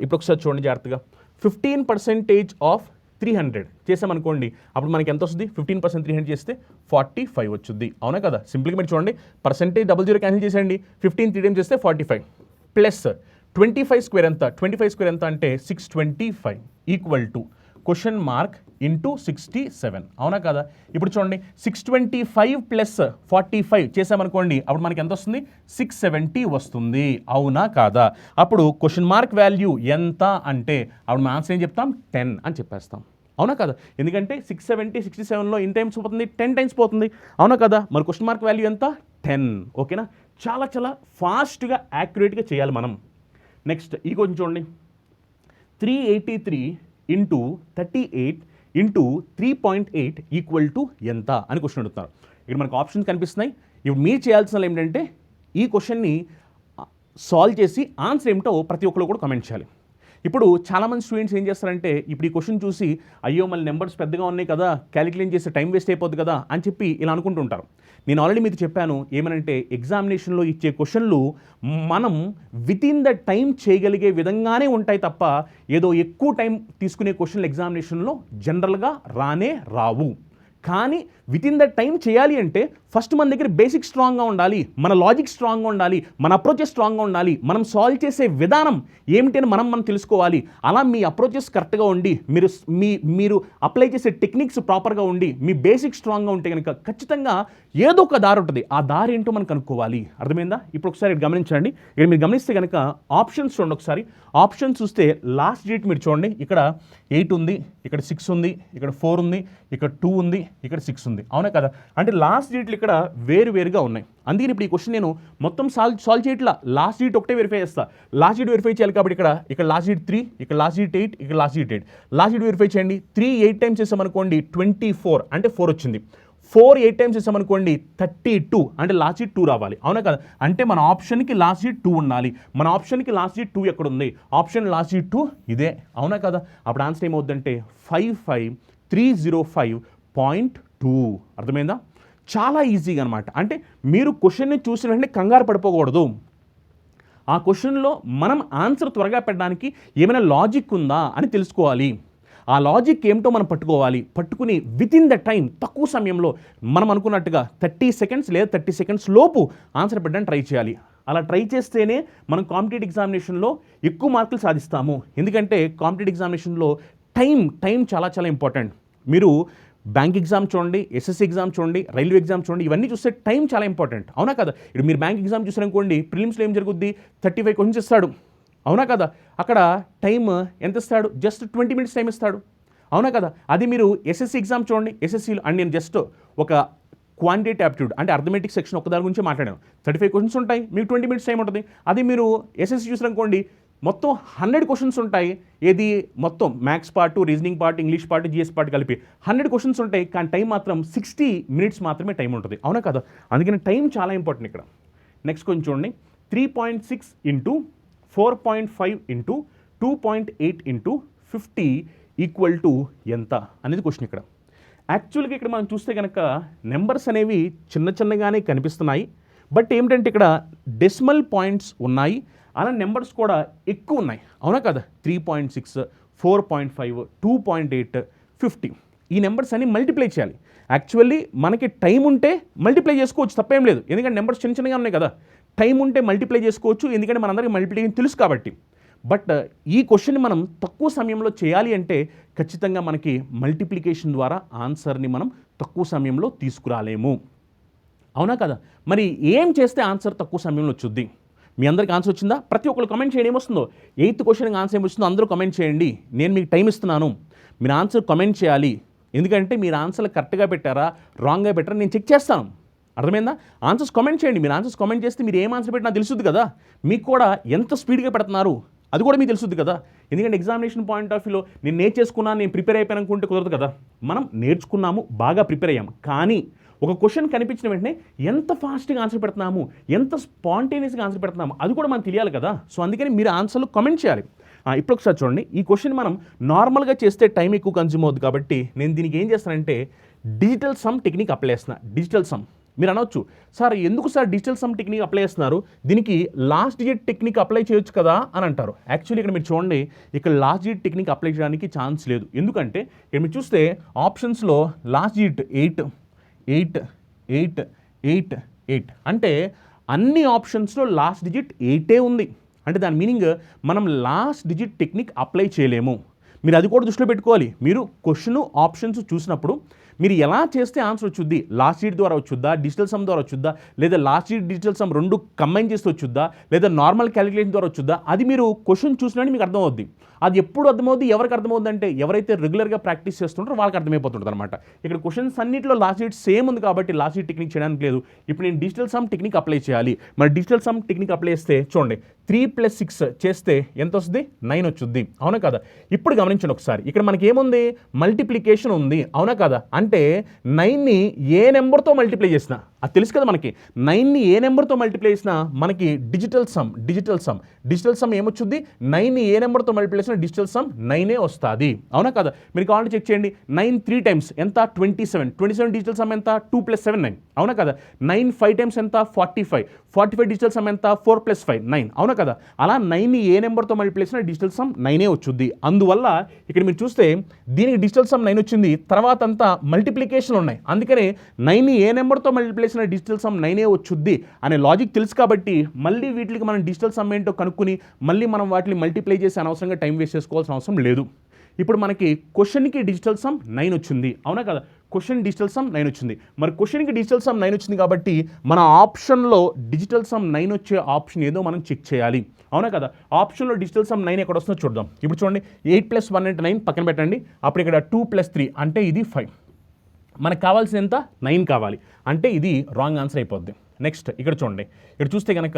ఇప్పుడు ఒకసారి చూడండి జాగ్రత్తగా. 15% ఆఫ్ 300 చేసామనుకోండి, అప్పుడు మనకి ఎంత వస్తుంది? 15% 300 చేస్తే 45 వచ్చుద్ది, అవునా కదా? సింపుల్గా మీరు చూడండి, పర్సెంటేజ్ 00 క్యాన్సిల్ చేసేయండి, 15 3 టైమ్స్ చేస్తే 45 ప్లస్ 25 స్క్వేర్ ఎంత? 25 స్క్వేర్ ఎంత అంటే 625 equal to question mark into 67, అవునా కదా? ఇప్పుడు చూడండి, 625 ప్లస్ 45 చేసామనుకోండి, అప్పుడు మనకి ఎంత వస్తుంది? 670 వస్తుంది, అవునా కాదా? అప్పుడు క్వశ్చన్ మార్క్ వాల్యూ ఎంత అంటే అప్పుడు మన ఆన్సర్ ఏం చెప్తాం? 10 అని చెప్పేస్తాం, అవునా కదా? ఎందుకంటే 670 67లో ఇన్ టైమ్స్ పోతుంది, 10 టైమ్స్ పోతుంది, అవునా కదా? మరి క్వశ్చన్ మార్క్ వాల్యూ ఎంత? 10, ఓకేనా? చాలా చాలా ఫాస్ట్గా యాక్యురేట్గా చేయాలి మనం. నెక్స్ట్ ఈ క్వశ్చన్ చూడండి, 383 ఇంటూ 38 ఇంటూ 3.8 ఈక్వల్ టు ఎంత అని క్వశ్చన్ అడుగుతున్నారు. ఇక్కడ మనకు ఆప్షన్స్ కనిపిస్తున్నాయి. ఇప్పుడు మీరు చేయాల్సిన ఏంటంటే ఈ క్వశ్చన్ని సాల్వ్ చేసి ఆన్సర్ ఏమిటో ప్రతి ఒక్కరు కూడా కమెంట్ చేయాలి. ఇప్పుడు చాలామంది స్టూడెంట్స్ ఏం చేస్తారంటే ఇప్పుడు ఈ క్వశ్చన్ చూసి అయ్యో మళ్ళీ నెంబర్స్ పెద్దగా ఉన్నాయి కదా, క్యాలిక్యులేట్ చేస్తే టైం వేస్ట్ అయిపోద్ది కదా అని చెప్పి ఇలా అనుకుంటుంటారు. నేను ఆల్రెడీ మీకు చెప్పాను ఏమనంటే ఎగ్జామినేషన్లో ఇచ్చే క్వశ్చన్లు మనం వితిన్ ద టైం చేయగలిగే విధంగానే ఉంటాయి తప్ప ఏదో ఎక్కువ టైం తీసుకునే క్వశ్చన్లు ఎగ్జామినేషన్లో జనరల్గా రానే రావు. కానీ వితిన్ ద టైం చేయాలి అంటే ఫస్ట్ మన దగ్గర బేసిక్ స్ట్రాంగ్గా ఉండాలి, మన లాజిక్ స్ట్రాంగ్గా ఉండాలి, మన అప్రోచెస్ స్ట్రాంగ్గా ఉండాలి, మనం సాల్వ్ చేసే విధానం ఏమిటి అని మనం తెలుసుకోవాలి. అలా మీ అప్రోచెస్ కరెక్ట్గా ఉండి మీరు అప్లై చేసే టెక్నిక్స్ ప్రాపర్గా ఉండి మీ బేసిక్ స్ట్రాంగ్గా ఉంటే కనుక ఖచ్చితంగా ఏదో ఒక దారి ఉంటుంది. ఆ దారి ఏంటో మనం కనుక్కోవాలి, అర్థమైందా? ఇప్పుడు ఒకసారి గమనించండి, ఇక్కడ మీరు గమనిస్తే కనుక ఆప్షన్స్ చూడండి. ఒకసారి ఆప్షన్స్ చూస్తే లాస్ట్ డేట్ మీరు చూడండి, ఇక్కడ 8 ఉంది, ఇక్కడ 6 ఉంది, ఇక్కడ 4 ఉంది, ఇక్కడ 2 ఉంది, ఇక్కడ 6 ఉంది, అవునా కదా? అంటే లాస్ట్ డేట్లు ఇక్కడ వేరుగా ఉన్నాయి. అందుకని ఇప్పుడు ఈ క్వశ్చన్ నేను మొత్తం సాల్వ్ చేయట్లా, లాస్ట్ డేట్ ఒకటే వెరిఫై చేస్తా. లాస్ట్ డేట్ వెరిఫై చేయాలి కాబట్టి ఇక్కడ లాస్ట్ డేట్ 3, ఇక్కడ లాస్ట్ డేట్ 8, ఇక్కడ last date 8. Last date verify చేయండి. 3 8 టైమ్స్ చేసామనుకోండి 24 అంటే 4 వచ్చింది. 4 8 టైమ్స్ చేసామనుకోండి 32 అంటే లాస్ట్ డేట్ 2 రావాలి, అవునా కదా? అంటే మన ఆప్షన్కి లాస్ట్ డేట్ 2 ఉండాలి. మన ఆప్షన్కి లాస్ట్ డేట్ 2 ఎక్కడ ఉంది? ఆప్షన్ లాస్ట్ డేట్ 2 ఇదే, అవునా కదా? అప్పుడు ఆన్సర్ ఏమవుద్దంటే 55305.2, అర్థమైందా? చాలా ఈజీగా అనమాట. అంటే మీరు క్వశ్చన్ని చూసిన వెంటనే కంగారు పడిపోకూడదు. ఆ క్వశ్చన్లో మనం ఆన్సర్ త్వరగా పెట్టడానికి ఏమైనా లాజిక్ ఉందా అని తెలుసుకోవాలి. ఆ లాజిక్ ఏమిటో మనం పట్టుకుని వితిన్ ద టైం తక్కువ సమయంలో మనం అనుకున్నట్టుగా 30 సెకండ్స్ లేదా 30 సెకండ్స్ లోపు ఆన్సర్ పెట్టడానికి ట్రై చేయాలి. అలా ట్రై చేస్తేనే మనం కాంపిటేటివ్ ఎగ్జామినేషన్లో ఎక్కువ మార్కులు సాధిస్తాము. ఎందుకంటే కాంపిటేటివ్ ఎగ్జామినేషన్లో టైం చాలా చాలా ఇంపార్టెంట్. మీరు బ్యాంక్ ఎగ్జామ్ చూడండి, ఎస్ఎస్సి ఎగ్జామ్ చూడండి, రైల్వే ఎగ్జామ్ చూడండి, ఇవన్నీ చూస్తే టైం చాలా ఇంపార్టెంట్, అవునా కదా? ఇప్పుడు మీరు బ్యాంక్ ఎగ్జామ్ చూసారనుకోండి, ప్రిలిమ్స్లో ఏం జరుగుద్ది? 35 క్వశ్చన్స్ ఇస్తాడు, అవునా కదా? అక్కడ టైం ఎంత ఇస్తాడు? జస్ట్ 20 minutes టైం ఇస్తాడు, అవునా కదా? అది మీరు ఎస్ఎస్సి ఎగ్జామ్ చూడండి, ఎస్ఎస్సిలో అండ్ నేను జస్ట్ ఒక క్వాంటిటీ యాప్టిట్యూడ్ అంటే అర్థమెటిక్ సెక్షన్ ఒక దాని గురించి మాట్లాడాను. 35 క్వశ్చన్స్ ఉంటాయి, మీకు 20 minutes టైం ఉంటుంది. అది మీరు ఎస్ఎస్సి చూసారనుకోండి, మొత్తం 100 క్వశ్చన్స్ ఉంటాయి. ఏది మొత్తం maths part, reasoning part, English part, GS part కలిపి 100 క్వశ్చన్స్ ఉంటాయి. కానీ టైం మాత్రం 60 minutes మాత్రమే టైం ఉంటుంది, అవునా కదా? అందుకని టైం చాలా ఇంపార్టెంట్ ఇక్కడ. నెక్స్ట్ కొంచెం చూడండి, 3.6 into 4.5 into 2.8 into 50 equal to ఎంత అనేది క్వశ్చన్ ఇక్కడ. యాక్చువల్గా ఇక్కడ మనం చూస్తే కనుక నెంబర్స్ అనేవి చిన్నగానే కనిపిస్తున్నాయి. బట్ ఏమిటంటే ఇక్కడ డెసిమల్ పాయింట్స్ ఉన్నాయి, అలా నెంబర్స్ కూడా ఎక్కువ ఉన్నాయి, అవునా కదా? 3.6, 4.5, 2.8, 50 ఈ నెంబర్స్ అన్ని మల్టిప్లై చేయాలి. యాక్చువల్లీ మనకి టైం ఉంటే మల్టిప్లై చేసుకోవచ్చు, తప్పేం లేదు. ఎందుకంటే నెంబర్స్ చిన్నగా ఉన్నాయి కదా, టైం ఉంటే మల్టిప్లై చేసుకోవచ్చు, ఎందుకంటే మనందరికీ మల్టిప్లికేషన్ తెలుసు కాబట్టి. బట్ ఈ క్వశ్చన్ని మనం తక్కువ సమయంలో చేయాలి అంటే ఖచ్చితంగా మనకి మల్టిప్లికేషన్ ద్వారా ఆన్సర్ని మనం తక్కువ సమయంలో తీసుకురాలేము, అవునా కదా? మరి ఏం చేస్తే ఆన్సర్ తక్కువ సమయంలో వచ్చుద్ది? మీ అందరికి ఆన్సర్ వచ్చిందా? ప్రతి ఒక్కరు కమెంట్ చేయండి ఏమొస్తుందో. 8th క్వశ్చన్కి ఆన్సర్ ఏమొస్తుందో అందరూ కమెంట్ చేయండి. నేను మీకు టైం ఇస్తున్నాను, మీరు ఆన్సర్ కమెంట్ చేయాలి. ఎందుకంటే మీరు ఆన్సర్లు కరెక్ట్గా పెట్టారా రాంగ్గా పెట్టారా నేను చెక్ చేస్తాను, అర్థమైందా? ఆన్సర్స్ కమెంట్ చేయండి. మీరు ఆన్సర్స్ కమెంట్ చేస్తే మీరు ఏం ఆన్సర్ పెట్టినా తెలుస్తుంది కదా. మీకు కూడా ఎంత స్పీడ్గా పెడుతున్నారు అది కూడా మీకు తెలుస్తుంది కదా. ఎందుకంటే ఎగ్జామినేషన్ పాయింట్ ఆఫ్ వ్యూలో నేను నేర్చేసుకున్నాను, నేను ప్రిపేర్ అయిపోయాను అనుకుంటే కుదరదు కదా. మనం నేర్చుకున్నాము, బాగా ప్రిపేర్ అయ్యాము, కానీ ఒక క్వశ్చన్ కనిపించిన వెంటనే ఎంత ఫాస్ట్గా ఆన్సర్ పెడుతున్నాము, ఎంత స్పాంటేనియస్గా ఆన్సర్ పెడుతున్నాము అది కూడా మనకు తెలియాలి కదా. సో అందుకని మీరు ఆన్సర్లు కమెంట్ చేయాలి. ఇప్పుడు ఒకసారి చూడండి, ఈ క్వశ్చన్ మనం నార్మల్గా చేస్తే టైం ఎక్కువ కన్జ్యూమ్ అవుతుంది కాబట్టి నేను దీనికి ఏం చేస్తానంటే డిజిటల్ సమ్ టెక్నిక్ అప్లై చేస్తున్నా. డిజిటల్ సమ్ మీరు అనొచ్చు, సార్ ఎందుకు sir digital sum technique apply చేస్తున్నారు, దీనికి లాస్ట్ డిజిట్ టెక్నిక్ అప్లై చేయొచ్చు కదా అని అంటారు. యాక్చువల్లీ ఇక్కడ మీరు చూడండి, ఇక్కడ లాస్ట్ డిజిట్ టెక్నిక్ అప్లై చేయడానికి ఛాన్స్ లేదు. ఎందుకంటే ఇక్కడ మీరు చూస్తే ఆప్షన్స్లో లాస్ట్ డిజిట్ 8 8 8 8 8 అంటే అన్ని ఆప్షన్స్లో లాస్ట్ డిజిట్ 8 ఉంది. అంటే దాని మీనింగ్ మనం లాస్ట్ డిజిట్ టెక్నిక్ అప్లై చేయలేము. మీరు అది కూడా దృష్టిలో పెట్టుకోవాలి. మీరు క్వశ్చన్ ఆప్షన్స్ చూసినప్పుడు మీరు ఎలా చేస్తే ఆన్సర్ వచ్చుద్ది, లాస్ట్ షీట్ ద్వారా వచ్చుద్దా, డిజిటల్ సమ్ ద్వారా వచ్చుద్దా, లేదా లాస్ట్ షీట్ డిజిటల్ సమ్ రెండు కంబైన్ చేస్తే వచ్చుద్దా, లేదా నార్మల్ క్యాలిక్యులేషన్ ద్వారా వచ్చుద్దా, అది మీరు క్వశ్చన్ చూసినట్టు మీకు అర్థమవుద్ది. అది ఎప్పుడు అర్థమవుద్ది, ఎవరికి అర్థమవుద్ది అంటే ఎవరైతే రెగ్యులర్గా ప్రాక్టీస్ చేస్తుంటారో వాళ్ళకి అర్థమైపోతుంటుంది అనమాట. ఇక్కడ క్వశ్చన్స్ అన్నింటిలో లాస్ట్ షీట్ సేమ్ ఉంది కాబట్టి లాస్ట్ షీట్ టెక్నిక్ చేయడానికి లేదు. ఇప్పుడు నేను డిజిటల్ సమ్ టెక్నిక్ అప్లై చేయాలి. మరి డిజిటల్ సమ్ టెక్నిక్ అప్లై చేస్తే చూడండి, 3 + 6 చేస్తే ఎంత వస్తుంది, 9 వచ్చుద్ది. అవునా కదా? ఇప్పుడు గమనించండి ఒకసారి, ఇక్కడ మనకి ఏముంది, మల్టిప్లికేషన్ ఉంది. అవునా కదా? అంటే 9ని ఏ నెంబర్తో మల్టిప్లై చేసినా, అది తెలుసు కదా మనకి, 9ని ఏ నెంబర్తో మల్టిప్లై చేసినా మనకి డిజిటల్ సమ్ ఏమొచ్చుద్ది, 9ని ఏ నెంబర్తో మల్టిప్లై చేసినా డిజిటల్ సమ్ 9 వస్తుంది. అవునా కదా? మీరు కావాలంటే చెక్ చేయండి. 9 3 టైమ్స్ ఎంత, 27 డిజిటల్ సమ్ ఎంత, 2 + 7 9. అవునా కదా? 9 5 టైమ్స్ ఎంత, 45 డిజిటల్ సమ్ ఎంత, 4 + 5 9. అవునా కదా? అలా 9ని ఏ నెంబర్తో మల్టిప్లై చేసినా డిజిటల్ సమ్ 9 వచ్చుద్ది. అందువల్ల ఇక్కడ మీరు చూస్తే దీనికి డిజిటల్ సమ్ 9 వచ్చింది, తర్వాత అంతా మల్టిప్లికేషన్ ఉన్నాయి. అందుకనే 9ని ఏ నెంబర్తో మల్టిప్లై చేసిన డిజిటల్ సమ్ 9 వచ్చుద్ది అనే లాజిక్ తెలుసు కాబట్టి మళ్ళీ వీటికి మనం డిజిటల్ సమ్ ఏంటో కనుక్కుని మళ్ళీ మనం వాటిని మల్టిప్లై చేసి అనవసరంగా టైం వేస్ట్ చేసుకోవాల్సిన అవసరం లేదు. ఇప్పుడు మనకి క్వశ్చన్కి డిజిటల్ సమ్ 9 వచ్చింది. అవునా కదా? క్వశ్చన్ డిజిటల్ సమ్ 9 వచ్చింది. మరి క్వశ్చన్కి డిజిటల్ సమ్ 9 వచ్చింది కాబట్టి మన ఆప్షన్లో డిజిటల్ సమ్ 9 వచ్చే ఆప్షన్ ఏదో మనం చెక్ చేయాలి. అవునా కదా? ఆప్షన్లో డిజిటల్ సమ్ 9 ఎక్కడ వస్తుందో చూద్దాం. ఇప్పుడు చూడండి, 8 + 1 అంటే 9 పక్కన పెట్టండి. అప్పుడు ఇక్కడ 2 + 3 అంటే ఇది 5. మనకు కావాల్సిన ఎంత, 9 కావాలి. అంటే ఇది రాంగ్ ఆన్సర్ అయిపోద్ది. నెక్స్ట్ ఇక్కడ చూడండి, ఇక్కడ చూస్తే కనుక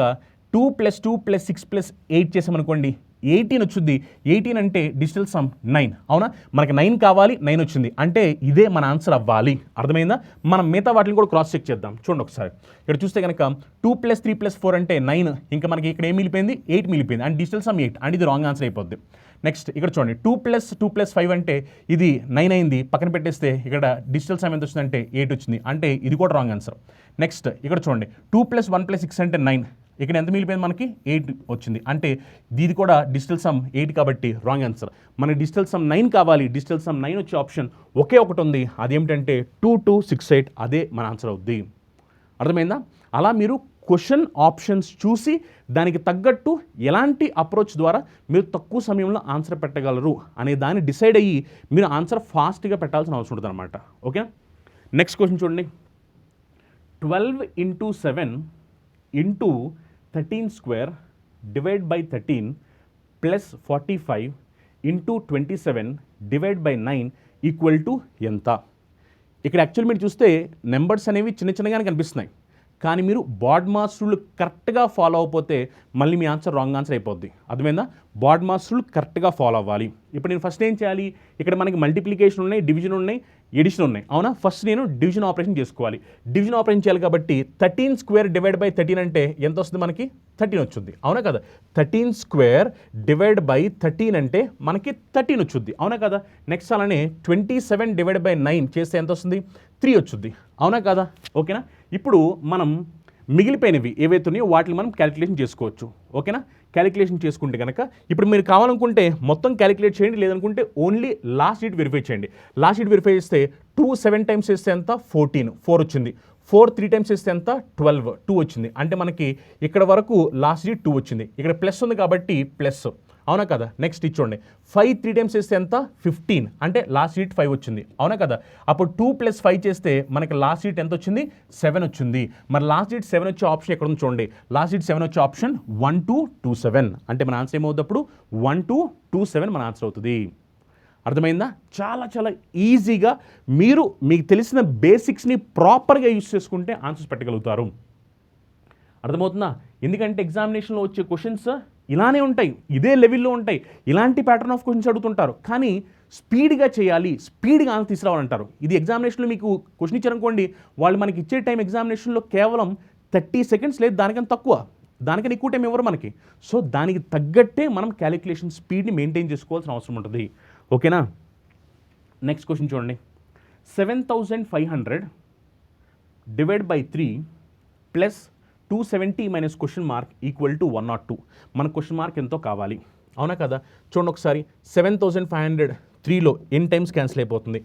2 + 2 + 6 + 8 చేసామనుకోండి, 18 వచ్చుద్ది. 18 అంటే డిజిటల్ సమ్ 9. అవునా? మనకి 9 కావాలి, 9 వచ్చింది. అంటే ఇదే మన ఆన్సర్ అవ్వాలి. అర్థమైందా? మనం మిగతా వాటిని కూడా క్రాస్ చెక్ చేద్దాం. చూడండి ఒకసారి, ఇక్కడ చూస్తే కనుక 2 + 3 + 4 అంటే 9. ఇంకా మనకి ఇక్కడ ఏం మిగిలిపోయింది, 8 మిగిలిపోయింది. అంటే డిజిటల్ సమ్ 8. అంటే ఇది రాంగ్ ఆన్సర్ అయిపోద్ది. నెక్స్ట్ ఇక్కడ చూడండి, 2 + 2 + 5 అంటే ఇది 9 అయింది. పక్కన పెట్టేస్తే ఇక్కడ డిజిటల్ సమ్ ఎంత వచ్చిందంటే 8 వచ్చింది. అంటే ఇది కూడా రాంగ్ ఆన్సర్. నెక్స్ట్ ఇక్కడ చూడండి, 2 + 1 + 6 అంటే 9. ఇక్కడ ఎంత మిగిలిపోయింది, మనకి 8 వచ్చింది. అంటే ఇది కూడా డిజిటల్ సమ్ 8 కాబట్టి రాంగ్ ఆన్సర్. మనకి డిజిటల్ సమ్ 9 కావాలి. డిజిటల్ సమ్ 9 వచ్చే ఆప్షన్ ఒకే ఒకటి ఉంది, అదేమిటంటే 2268. అదే మన ఆన్సర్ అవుద్ది. అర్థమైందా? అలా మీరు క్వశ్చన్ ఆప్షన్స్ చూసి దానికి తగ్గట్టు ఎలాంటి అప్రోచ్ ద్వారా మీరు తక్కువ సమయంలో ఆన్సర్ పెట్టగలరు అనే దాన్ని డిసైడ్ అయ్యి మీరు ఆన్సర్ ఫాస్ట్గా పెట్టాల్సిన అవసరం ఉంటుంది అనమాట. ఓకే, నెక్స్ట్ క్వశ్చన్ చూడండి. 12 × 7 × 13² / 13 + 45 × 27 / 9 = ఎంత? ఇక్కడ యాక్చువల్ మీరు చూస్తే నెంబర్స్ అనేవి చిన్న చిన్నగానే కనిపిస్తున్నాయి. కానీ మీరు బాడ్ మాస్ రూల్ కరెక్ట్గా ఫాలో అయిపోతే మళ్ళీ మీ ఆన్సర్ రాంగ్ ఆన్సర్ అయిపోద్ది. అర్థమైందా? బాడ్ మాస్ రూల్ కరెక్ట్గా ఫాలో అవ్వాలి. ఇప్పుడు నేను ఫస్ట్ ఏం చేయాలి, ఇక్కడ మనకి మల్టిప్లికేషన్ ఉన్నాయి, డివిజన్ ఉన్నాయి, ఎడిషన్ ఉన్నాయి. అవునా? ఫస్ట్ నేను డివిజన్ ఆపరేషన్ చేసుకోవాలి. డివిజన్ ఆపరేషన్ చేయాలి కాబట్టి 13² / 13 అంటే ఎంత వస్తుంది, మనకి 13 వచ్చింది. అవునా కదా? 13² / 13 అంటే మనకి 13 వచ్చింది. అవునా కదా? నెక్స్ట్ అలానే 27 / 9 చేస్తే ఎంత వస్తుంది, 3 వచ్చింది. అవునా కదా? ఓకేనా? ఇప్పుడు మనం మిగిలిపోయినవి ఏవైతే ఉన్నాయో వాటిని మనం క్యాలిక్యులేషన్ చేసుకోవచ్చు. ఓకేనా? క్యాలిక్యులేషన్ చేసుకుంటే కనుక ఇప్పుడు మీరు కావాలనుకుంటే మొత్తం క్యాలిక్యులేట్ చేయండి, లేదనుకుంటే ఓన్లీ లాస్ట్ షీట్ వెరిఫై చేయండి. లాస్ట్ షీట్ వెరిఫై చేస్తే 2 7 టైమ్స్ చేస్తే ఎంత, 14 4 వచ్చింది. 4 3 టైమ్స్ చేస్తే ఎంత, 12 2 వచ్చింది. అంటే మనకి ఇక్కడ వరకు లాస్ట్ షీట్ 2 వచ్చింది. ఇక్కడ ప్లస్ ఉంది కాబట్టి ప్లస్. అవునా కదా? నెక్స్ట్ ఇచ్చోండి, 5 3 టైమ్స్ చేస్తే ఎంత, 15. అంటే లాస్ట్ షీట్ 5 వచ్చింది. అవునా కదా? అప్పుడు 2 + 5 చేస్తే మనకి లాస్ట్ షీట్ ఎంత వచ్చింది, 7 వచ్చింది. మరి లాస్ట్ షీట్ 7 వచ్చే ఆప్షన్ ఎక్కడ ఉంది చూడండి. లాస్ట్ షీట్ 7 వచ్చే ఆప్షన్ 1 2 2 7. అంటే మన ఆన్సర్ ఏమవుతుంది అప్పుడు, 1 2 2 7 మన ఆన్సర్ అవుతుంది. అర్థమైందా? చాలా చాలా ఈజీగా మీరు మీకు తెలిసిన బేసిక్స్ని ప్రాపర్గా యూజ్ చేసుకుంటే ఆన్సర్స్ పెట్టగలుగుతారు. అర్థమవుతుందా? ఎందుకంటే ఎగ్జామినేషన్లో వచ్చే క్వశ్చన్స్ ఇలానే ఉంటాయి, ఇదే లెవెల్లో ఉంటాయి, ఇలాంటి ప్యాటర్న్ ఆఫ్ క్వశ్చన్స్ అడుగుతుంటారు. కానీ స్పీడ్గా చేయాలి, స్పీడ్గా ఆన్సర్ తీసుకురావాలంటారు. ఇది ఎగ్జామినేషన్లో మీకు క్వశ్చన్ ఇచ్చారనుకోండి, వాళ్ళు మనకి ఇచ్చే టైం ఎగ్జామినేషన్లో కేవలం 30 సెకండ్స్ లేదు, దానికన్నా తక్కువ, దానికన్నా ఎక్కువ టైం ఇవ్వరు మనకి. సో దానికి తగ్గట్టే మనం క్యాలిక్యులేషన్ స్పీడ్ని మెయింటైన్ చేసుకోవాల్సిన అవసరం ఉంటుంది. ఓకేనా? నెక్స్ట్ క్వశ్చన్ చూడండి. 7500 divide by 3 plus 270 minus question mark equal to 102. మన క్వశ్చన్ మార్క్ ఎంతో కావాలి, అవునా కదా? చూడండి ఒకసారి 7500 3లో ఎన్ని టైమ్స్ క్యాన్సిల్ అయిపోతుంది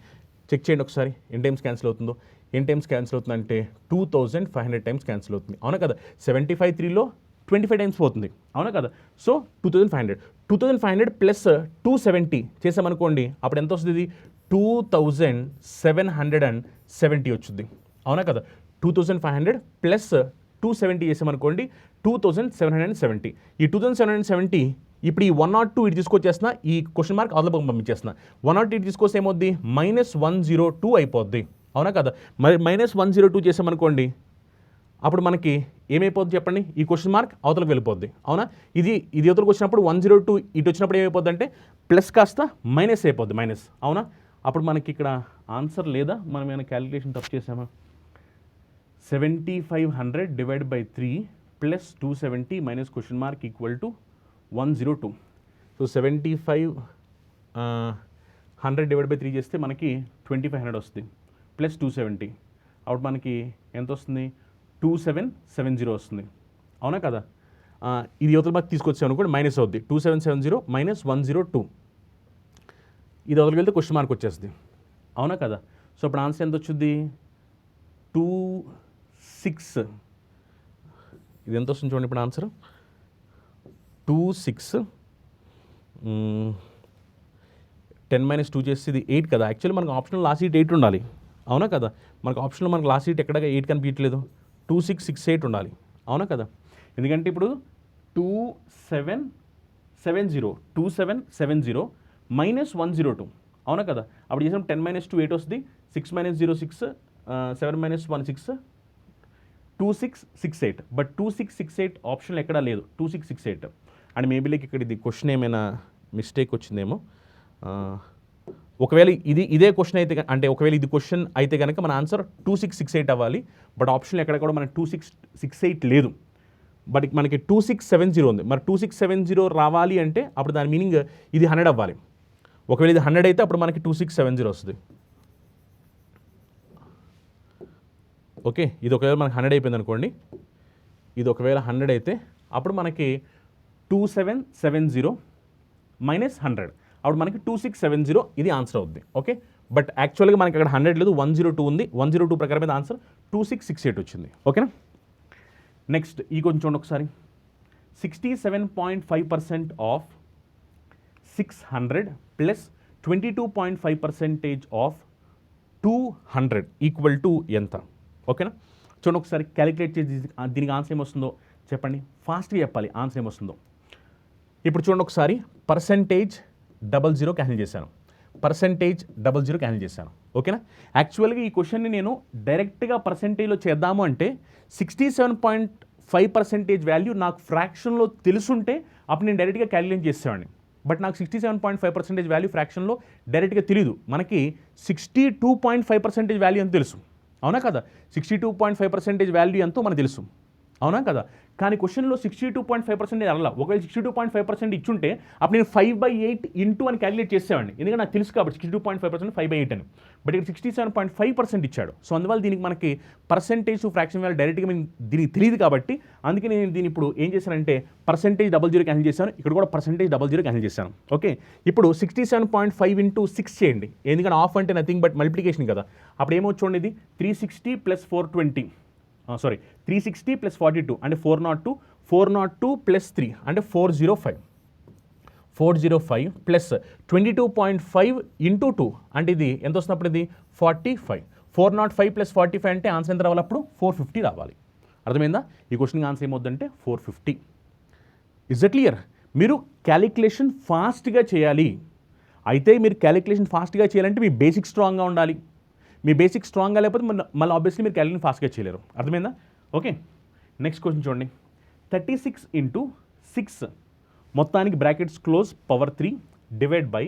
చెక్ చేయండి ఒకసారి. ఎన్ని టైమ్స్ క్యాన్సిల్ అవుతుందో, ఎన్ని టైమ్స్ క్యాన్సిల్ అవుతుందంటే 2500 టైమ్స్ క్యాన్సిల్ అవుతుంది, అవునా కదా? 75 3లో 25 టైమ్స్ పోతుంది, అవునా కదా? సో 2500 ప్లస్ 270 చేసామనుకోండి, అప్పుడు ఎంత వస్తుంది? ఇది 2770 వచ్చింది, అవునా కదా? 2500 ప్లస్ 270 చేసామనుకోండి 2770. ఈ 2770 ఇప్పుడు ఈ 102 ఇటు తీసుకొచ్చేస్తున్నా, ఈ క్వశ్చన్ మార్క్ అవతల పక్కన పంపించేస్తున్నా. 102 ఇటు తీసుకొస్తే ఏమవుద్ది? -102 అయిపోద్ది, అవునా కదా? మరి -102 చేసామనుకోండి, అప్పుడు మనకి ఏమైపోద్ది చెప్పండి? ఈ క్వశ్చన్ మార్క్ అవతలకు వెళ్ళిపోద్ది, అవునా? ఇది అవతలకు వచ్చినప్పుడు 102 ఇటు వచ్చినప్పుడు ఏమైపోద్ది అంటే ప్లస్ కాస్త మైనస్ అయిపోద్ది, మైనస్, అవునా? అప్పుడు మనకి ఇక్కడ ఆన్సర్ లేదా మనం ఏమైనా క్యాలిక్యులేషన్ తప్పు చేసామా? 7500 divide by 3 plus 270 minus question mark equal to 102. So 7500 divide by 3 చేస్తే మనకి 2500 వస్తుంది ప్లస్ 270, అప్పుడు మనకి ఎంత వస్తుంది? 2770 వస్తుంది, అవునా కదా? ఇది అవతల మార్క్ తీసుకొచ్చాము అనుకోండి మైనస్ అవుద్ది. 2770 మైనస్ 102, ఇది అవతలకి వెళ్తే క్వశ్చన్ మార్క్ వచ్చేస్తుంది, అవునా కదా? సో అప్పుడు ఆన్సర్ ఎంత వచ్చింది? 26. ఇది ఎంత వస్తుంది చూడండి ఇప్పుడు ఆన్సర్ 26. 10 - 2 చేస్తే ఇది 8 కదా? యాక్చువల్లీ మనకు ఆప్షనల్ లాస్ట్ సీట్ 8 ఉండాలి, అవునా కదా? మనకు ఆప్షన్లో మనకు లాస్ట్ సీట్ ఎక్కడ 8 కనిపించట్లేదు, 2668 ఉండాలి, అవునా కదా? ఎందుకంటే ఇప్పుడు 2770 మైనస్ 102, అవునా కదా? అప్పుడు చేసాం 10 - 2 8 వస్తుంది, 6 - 0 6, 7 - 1 6, 2668. బట్ 2668 ఆప్షన్ ఎక్కడా లేదు, 2668. అండ్ మేబీ లైక్ ఇక్కడ ఇది క్వశ్చన్ ఏమైనా మిస్టేక్ వచ్చిందేమో. ఒకవేళ ఇదే క్వశ్చన్ అయితే అంటే ఒకవేళ ఇది క్వశ్చన్ అయితే కనుక మన ఆన్సర్ 2668 అవ్వాలి. బట్ ఆప్షన్ ఎక్కడ కూడా మనకి 2668 లేదు, బట్ మనకి 2670 ఉంది. మరి 2670 రావాలి అంటే అప్పుడు దాని మీనింగ్ ఇది 100 అవ్వాలి. ఒకవేళ ఇది 100 అయితే అప్పుడు మనకి 2670 వస్తుంది. ఓకే, ఇది ఒకవేళ మనకి 100 అయిపోయింది అనుకోండి, ఇది ఒకవేళ 100 అయితే అప్పుడు మనకి 2770 మైనస్ 100, అప్పుడు మనకి 2670 ఇది ఆన్సర్ అవుద్ది. ఓకే, బట్ యాక్చువల్గా మనకి అక్కడ 100 లేదు, 102 ఉంది. 102 ప్రకారం మీద ఆన్సర్ 2668 వచ్చింది. ఓకేనా? నెక్స్ట్ ఈ కొంచెం చూడండి ఒకసారి. 67.5% of 600 plus 22.5% of 200 equal to ఎంత? ఓకేనా? చూడండి ఒకసారి క్యాలిక్యులేట్ చేసి దీనికి ఆన్సర్ ఏమొస్తుందో చెప్పండి. ఫాస్ట్గా చెప్పాలి ఆన్సర్ ఏమొస్తుందో. ఇప్పుడు చూడండి ఒకసారి, పర్సెంటేజ్ 00 క్యాన్సిల్ చేశాను, పర్సెంటేజ్ 00 క్యాన్సిల్ చేశాను. ఓకేనా? యాక్చువల్గా ఈ క్వశ్చన్ని నేను డైరెక్ట్గా పర్సెంటేజ్లో చేద్దాము అంటే 67.5% వాల్యూ నాకు ఫ్రాక్షన్లో తెలుసుంటే అప్పుడు నేను డైరెక్ట్గా క్యాలిక్యులేట్ చేసేవాడిని. బట్ నాకు 67.5% వాల్యూ ఫ్రాక్షన్లో డైరెక్ట్గా తెలియదు. మనకి 62.5% వాల్యూ ఎంత తెలుసు, అవునా కదా? 62.5% వాల్యూ ఎంతో మనకు తెలుసు, అవునా కదా? కానీ క్వశ్చన్లో 62.5% అలా. ఒకవేళ 62.5% ఇచ్చుంటే అప్పుడు నేను 5/8 ఇంటూ అని క్యాలిక్యులేట్ చేసేవాడిని, ఎందుకంటే నాకు తెలుసు కాబట్టి 62.5% 5/8 అని. బట్ ఇక్కడ 67.5% ఇచ్చాడు. సో అందువల్ల దీనికి మనకి పర్సెంటేజ్ ఫ్రాక్షన్ వాల్యూ డైరెక్ట్గా దీనికి తెలియదు కాబట్టి అందుకే నేను దీన్ని ఇప్పుడు ఏం చేశానంటే పర్సెంటేజ్ 00 క్యాన్సిల్ చేశాను, ఇక్కడ కూడా పర్సెంటేజ్ 00 క్యాన్సిల్ చేశాను. ఓకే, ఇప్పుడు 67.5 ఇంటూ 6 చేయండి, ఎందుకంటే ఆఫ్ అంటే నథింగ్ బట్ మల్టిప్లికేషన్ కదా. అప్పుడు ఏమో చూడండి, ఇది 360 ప్లస్ 420 360 ప్లస్ 42 అంటే 402, 402 ప్లస్ 3 అంటే 405 ప్లస్ 22.5 ఇంటూ 2 అంటే ఇది ఎంత వస్తున్నప్పుడు ఇది 45. 405 ప్లస్ 45 అంటే ఆన్సర్ ఎంత రావాలి? అప్పుడు 450 రావాలి. అర్థమైందా? ఈ క్వశ్చన్కి ఆన్సర్ ఏమవుతుందంటే 450. Is it clear? మీరు క్యాలిక్యులేషన్ ఫాస్ట్గా చేయాలి. అయితే మీరు క్యాలిక్యులేషన్ ఫాస్ట్గా చేయాలంటే మీ బేసిక్ స్ట్రాంగ్గా ఉండాలి. మీ బేసిక్ స్ట్రాంగ్గా లేకపోతే మళ్ళీ ఆబ్వియస్లీ మీరు క్యాలిక్యులేషన్ ఫాస్ట్గా చేయలేరు. అర్థమైందా? ఓకే, నెక్స్ట్ క్వశ్చన్ చూడండి. 36 ఇంటూ 6 మొత్తానికి brackets close power 3 divide by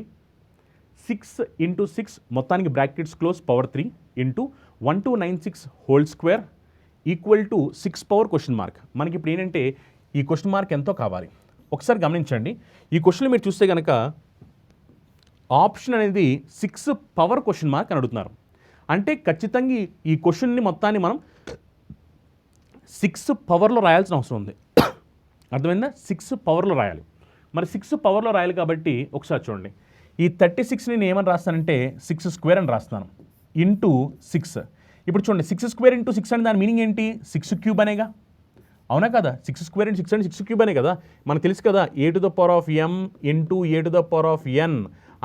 6 into 6 మొత్తానికి brackets close power 3 into 1296 whole square equal to 6 power question mark. మనకి ఇప్పుడు ఏంటంటే ఈ క్వశ్చన్ మార్క్ ఎంతో కావాలి. ఒకసారి గమనించండి, ఈ క్వశ్చన్ మీరు చూస్తే కనుక ఆప్షన్ అనేది 6 పవర్ క్వశ్చన్ మార్క్ అని అడుగుతున్నారు. అంటే ఖచ్చితంగా ఈ క్వశ్చన్ని మొత్తాన్ని మనం 6 పవర్లో రాయాల్సిన అవసరం ఉంది. అర్థమైందా? 6 పవర్లో రాయాలి. మరి 6 పవర్లో రాయాలి కాబట్టి ఒకసారి చూడండి, ఈ 36ని నేను ఏమని రాస్తానంటే 6 స్క్వేర్ అని రాస్తాను ఇంటూ 6. ఇప్పుడు చూడండి 6 స్క్వేర్ ఇంటూ 6 అంటే దాని మీనింగ్ ఏంటి? 6 క్యూబ్ అనేగా, అవునా కదా? 6 స్క్వేర్ ఇంటూ 6 అంటే 6 క్యూబ్ అనే కదా. మనకు తెలుసు కదా, a to the power of m into a to the power of n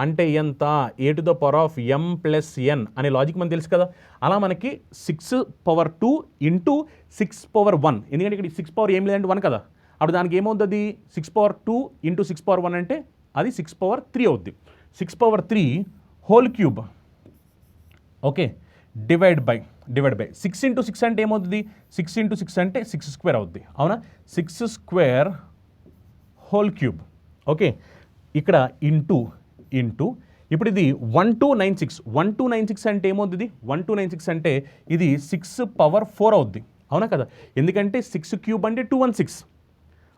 అంటే ఎంత? a to the power of m plus n అనే లాజిక్ మనకు తెలుసు కదా. అలా మనకి 6 పవర్ 2 ఇంటూ 6 పవర్ 1, ఎందుకంటే ఇక్కడ 6 పవర్ ఏం లేదంటే 1 కదా. అప్పుడు దానికి ఏమవుతుంది? 6 పవర్ 2 ఇంటూ 6 పవర్ 1 అంటే అది 6 పవర్ 3 అవుద్ది. 6 power 3 whole cube, okay, divide by 6 into 6 అంటే ఏమవుతుంది? 6 ఇంటూ 6 అంటే 6 స్క్వేర్ అవుద్ది, అవునా? 6 స్క్వేర్ హోల్ క్యూబ్, ఓకే. ఇక్కడ ఇంటూ ఇప్పుడు ఇది 1296 అంటే ఏమవుతుంది? 1296 అంటే ఇది 6 పవర్ 4 అవుద్ది, అవునా కదా? ఎందుకంటే 6 క్యూబ్ అంటే 216,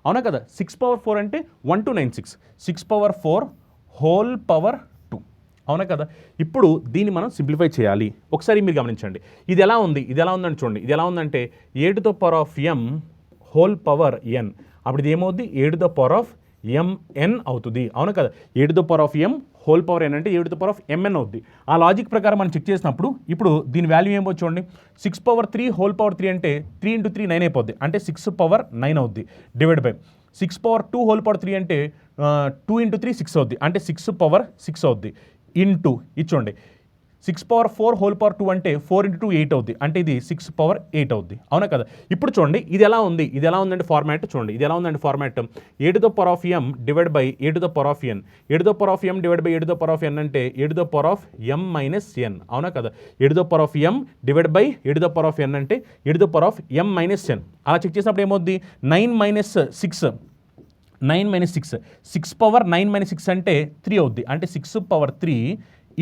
అవునా కదా? 6 పవర్ 4 అంటే 1296, 6 పవర్ 4 హోల్ పవర్ 2, అవునా కదా? ఇప్పుడు దీన్ని మనం సింప్లిఫై చేయాలి. ఒకసారి మీరు గమనించండి, ఇది ఎలా ఉందని చూడండి. ఇది ఎలా ఉందంటే a to the power of m whole power n, అప్పుడు ఇది ఏమవుద్ది? a to the power of mn అవుతుంది, అవునా కదా? a to the power of m whole power n అంటే a to the power of mn అవుద్ది. ఆ లాజిక్ ప్రకారం మనం చెక్ చేసినప్పుడు ఇప్పుడు దీని వాల్యూ ఏమో చూడండి, 6 పవర్ 3 హోల్ పవర్ 3 అంటే 3 ఇంటూ 3 9 అయిపోద్ది, అంటే 6 పవర్ 9 అవుద్ది, divide by 6 power 2 whole power 3 అంటే 2 ఇంటూ 3 6 అవుద్ది, అంటే 6 పవర్ 6 అవుద్ది, ఇంటూ ఇది చూడండి 6 పవర్ 4 హోల్ పవర్ 2 అంటే 4 ఇంటూ 2 8 అవుద్ది, అంటే ఇది 6 పవర్ 8 అవుద్ది, అవునా కదా? ఇప్పుడు చూడండి ఇది ఎలా ఉందంటే ఫార్మాట్ చూడండి, ఇది ఎలా ఉందంటే format a to the power of m divide by a to the power of n, a to the power of m divide by a to the power of n అంటే a to the power of m minus n, అవునా కదా? a to the power of m divide by a to the power of n అంటే a to the power of m minus n. అలా check చేసినప్పుడు ఏమవుద్ది? 9 minus 6 6 power 9 minus 6 అంటే 3 అవుద్ది, అంటే 6 power 3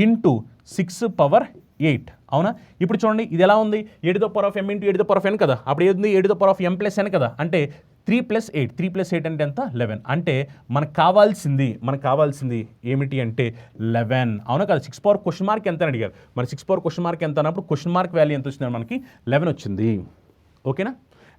into 6 power 8, అవునా? ఇప్పుడు చూడండి ఇది ఎలా ఉంది? a to the power of m into a to the power of n కదా, అప్పుడు ఏది? a to the power of m plus n కదా, అంటే 3 ప్లస్ 8 అంటే ఎంత? 11, అంటే మనకు కావాల్సింది ఏమిటి అంటే 11, అవునా కదా? 6 పవర్ క్వశ్చన్ మార్క్ ఎంత అని అడిగారు, మరి 6 పవర్ క్వశ్చన్ మార్క్ ఎంత అన్నప్పుడు క్వశ్చన్ మార్క్ వాల్యూ ఎంత వచ్చింది? మనకి 11 వచ్చింది, ఓకేనా?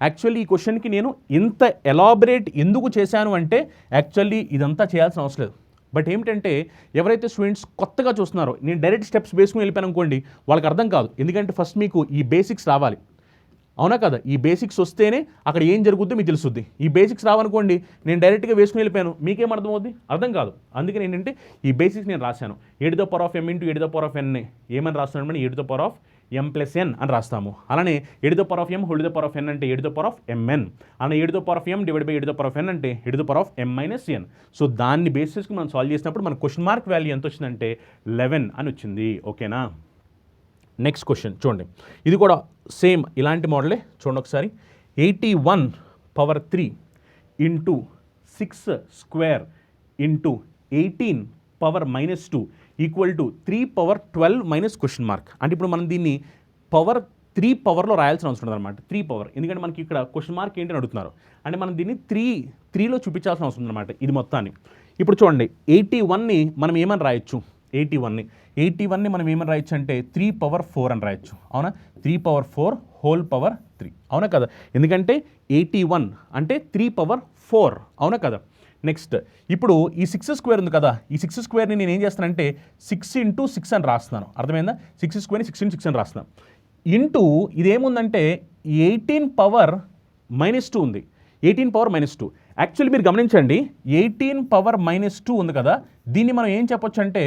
యాక్చువల్లీ ఈ క్వశ్చన్కి నేను ఇంత ఎలాబరేట్ ఎందుకు చేశాను అంటే యాక్చువల్లీ ఇదంతా చేయాల్సిన అవసరం లేదు. బట్ ఏమిటంటే ఎవరైతే స్టూడెంట్స్ కొత్తగా చూస్తున్నారో, నేను డైరెక్ట్ స్టెప్స్ వేసుకుని వెళ్ళిపోయాను అనుకోండి, వాళ్ళకి అర్థం కాదు. ఎందుకంటే ఫస్ట్ మీకు ఈ బేసిక్స్ రావాలి, అవునా కదా? ఈ బేసిక్స్ వస్తేనే అక్కడ ఏం జరుగుద్దో మీకు తెలుస్తుంది. ఈ బేసిక్స్ రావనుకోండి, నేను డైరెక్ట్గా వేసుకుని వెళ్ళిపోయాను, మీకేం అర్థమవుద్ది? అర్థం కాదు. అందుకని ఏంటంటే ఈ బేసిక్స్ నేను రాశాను. a to the power of m into a to the power of n ఏమని రాస్తున్నాను? a to the power of m plus n అని రాస్తాము. అలానే a to the power of m whole to the power of n అంటే a to the power of mn, అలానే a to the power of m divide by a to the power of n అంటే a to the power of m minus n. So దాన్ని base చేసుకుని మనం solve చేసినప్పుడు మన question mark value ఎంత వచ్చిందంటే 11 అని వచ్చింది, ఓకేనా? నెక్స్ట్ క్వశ్చన్ చూడండి, ఇది కూడా సేమ్ ఇలాంటి మోడలే. చూడండి ఒకసారి, 81 power 3 into 6 square into 18 power minus 2 equal to 3 power 12 minus question mark. అంటే ఇప్పుడు మనం దీన్ని పవర్ 3 పవర్లో రాయాల్సిన అవసరం ఉంది అనమాట, 3 పవర్. ఎందుకంటే మనకి ఇక్కడ క్వశ్చన్ మార్క్ ఏంటని అడుగుతున్నారు, అంటే మనం దీన్ని 3లో చూపించాల్సిన అవసరం ఉందన్నమాట ఇది మొత్తాన్ని. ఇప్పుడు చూడండి 81ని మనం ఏమని రాయొచ్చు? 81ని మనం ఏమని రాయొచ్చు అంటే 3 పవర్ 4 అని రాయొచ్చు, అవునా? 3 పవర్ 4 హోల్ పవర్ 3, అవునా కదా? ఎందుకంటే 81 అంటే 3 పవర్ 4, అవునా కదా? నెక్స్ట్ ఇప్పుడు ఈ 6 స్క్వేర్ ఉంది కదా, ఈ 6 స్క్వేర్ని నేను ఏం చేస్తానంటే 6 ఇంటూ 6 అని రాస్తున్నాను, అర్థమైందా? 6 స్క్వేర్ని 6 ఇంటూ 6 అని రాస్తున్నాను. ఇంటూ ఇదేముందంటే 18 పవర్ మైనస్ 2 ఉంది, 18 పవర్ మైనస్ 2. యాక్చువల్లీ మీరు గమనించండి, 18 పవర్ మైనస్ 2 ఉంది కదా, దీన్ని మనం ఏం చెప్పొచ్చు అంటే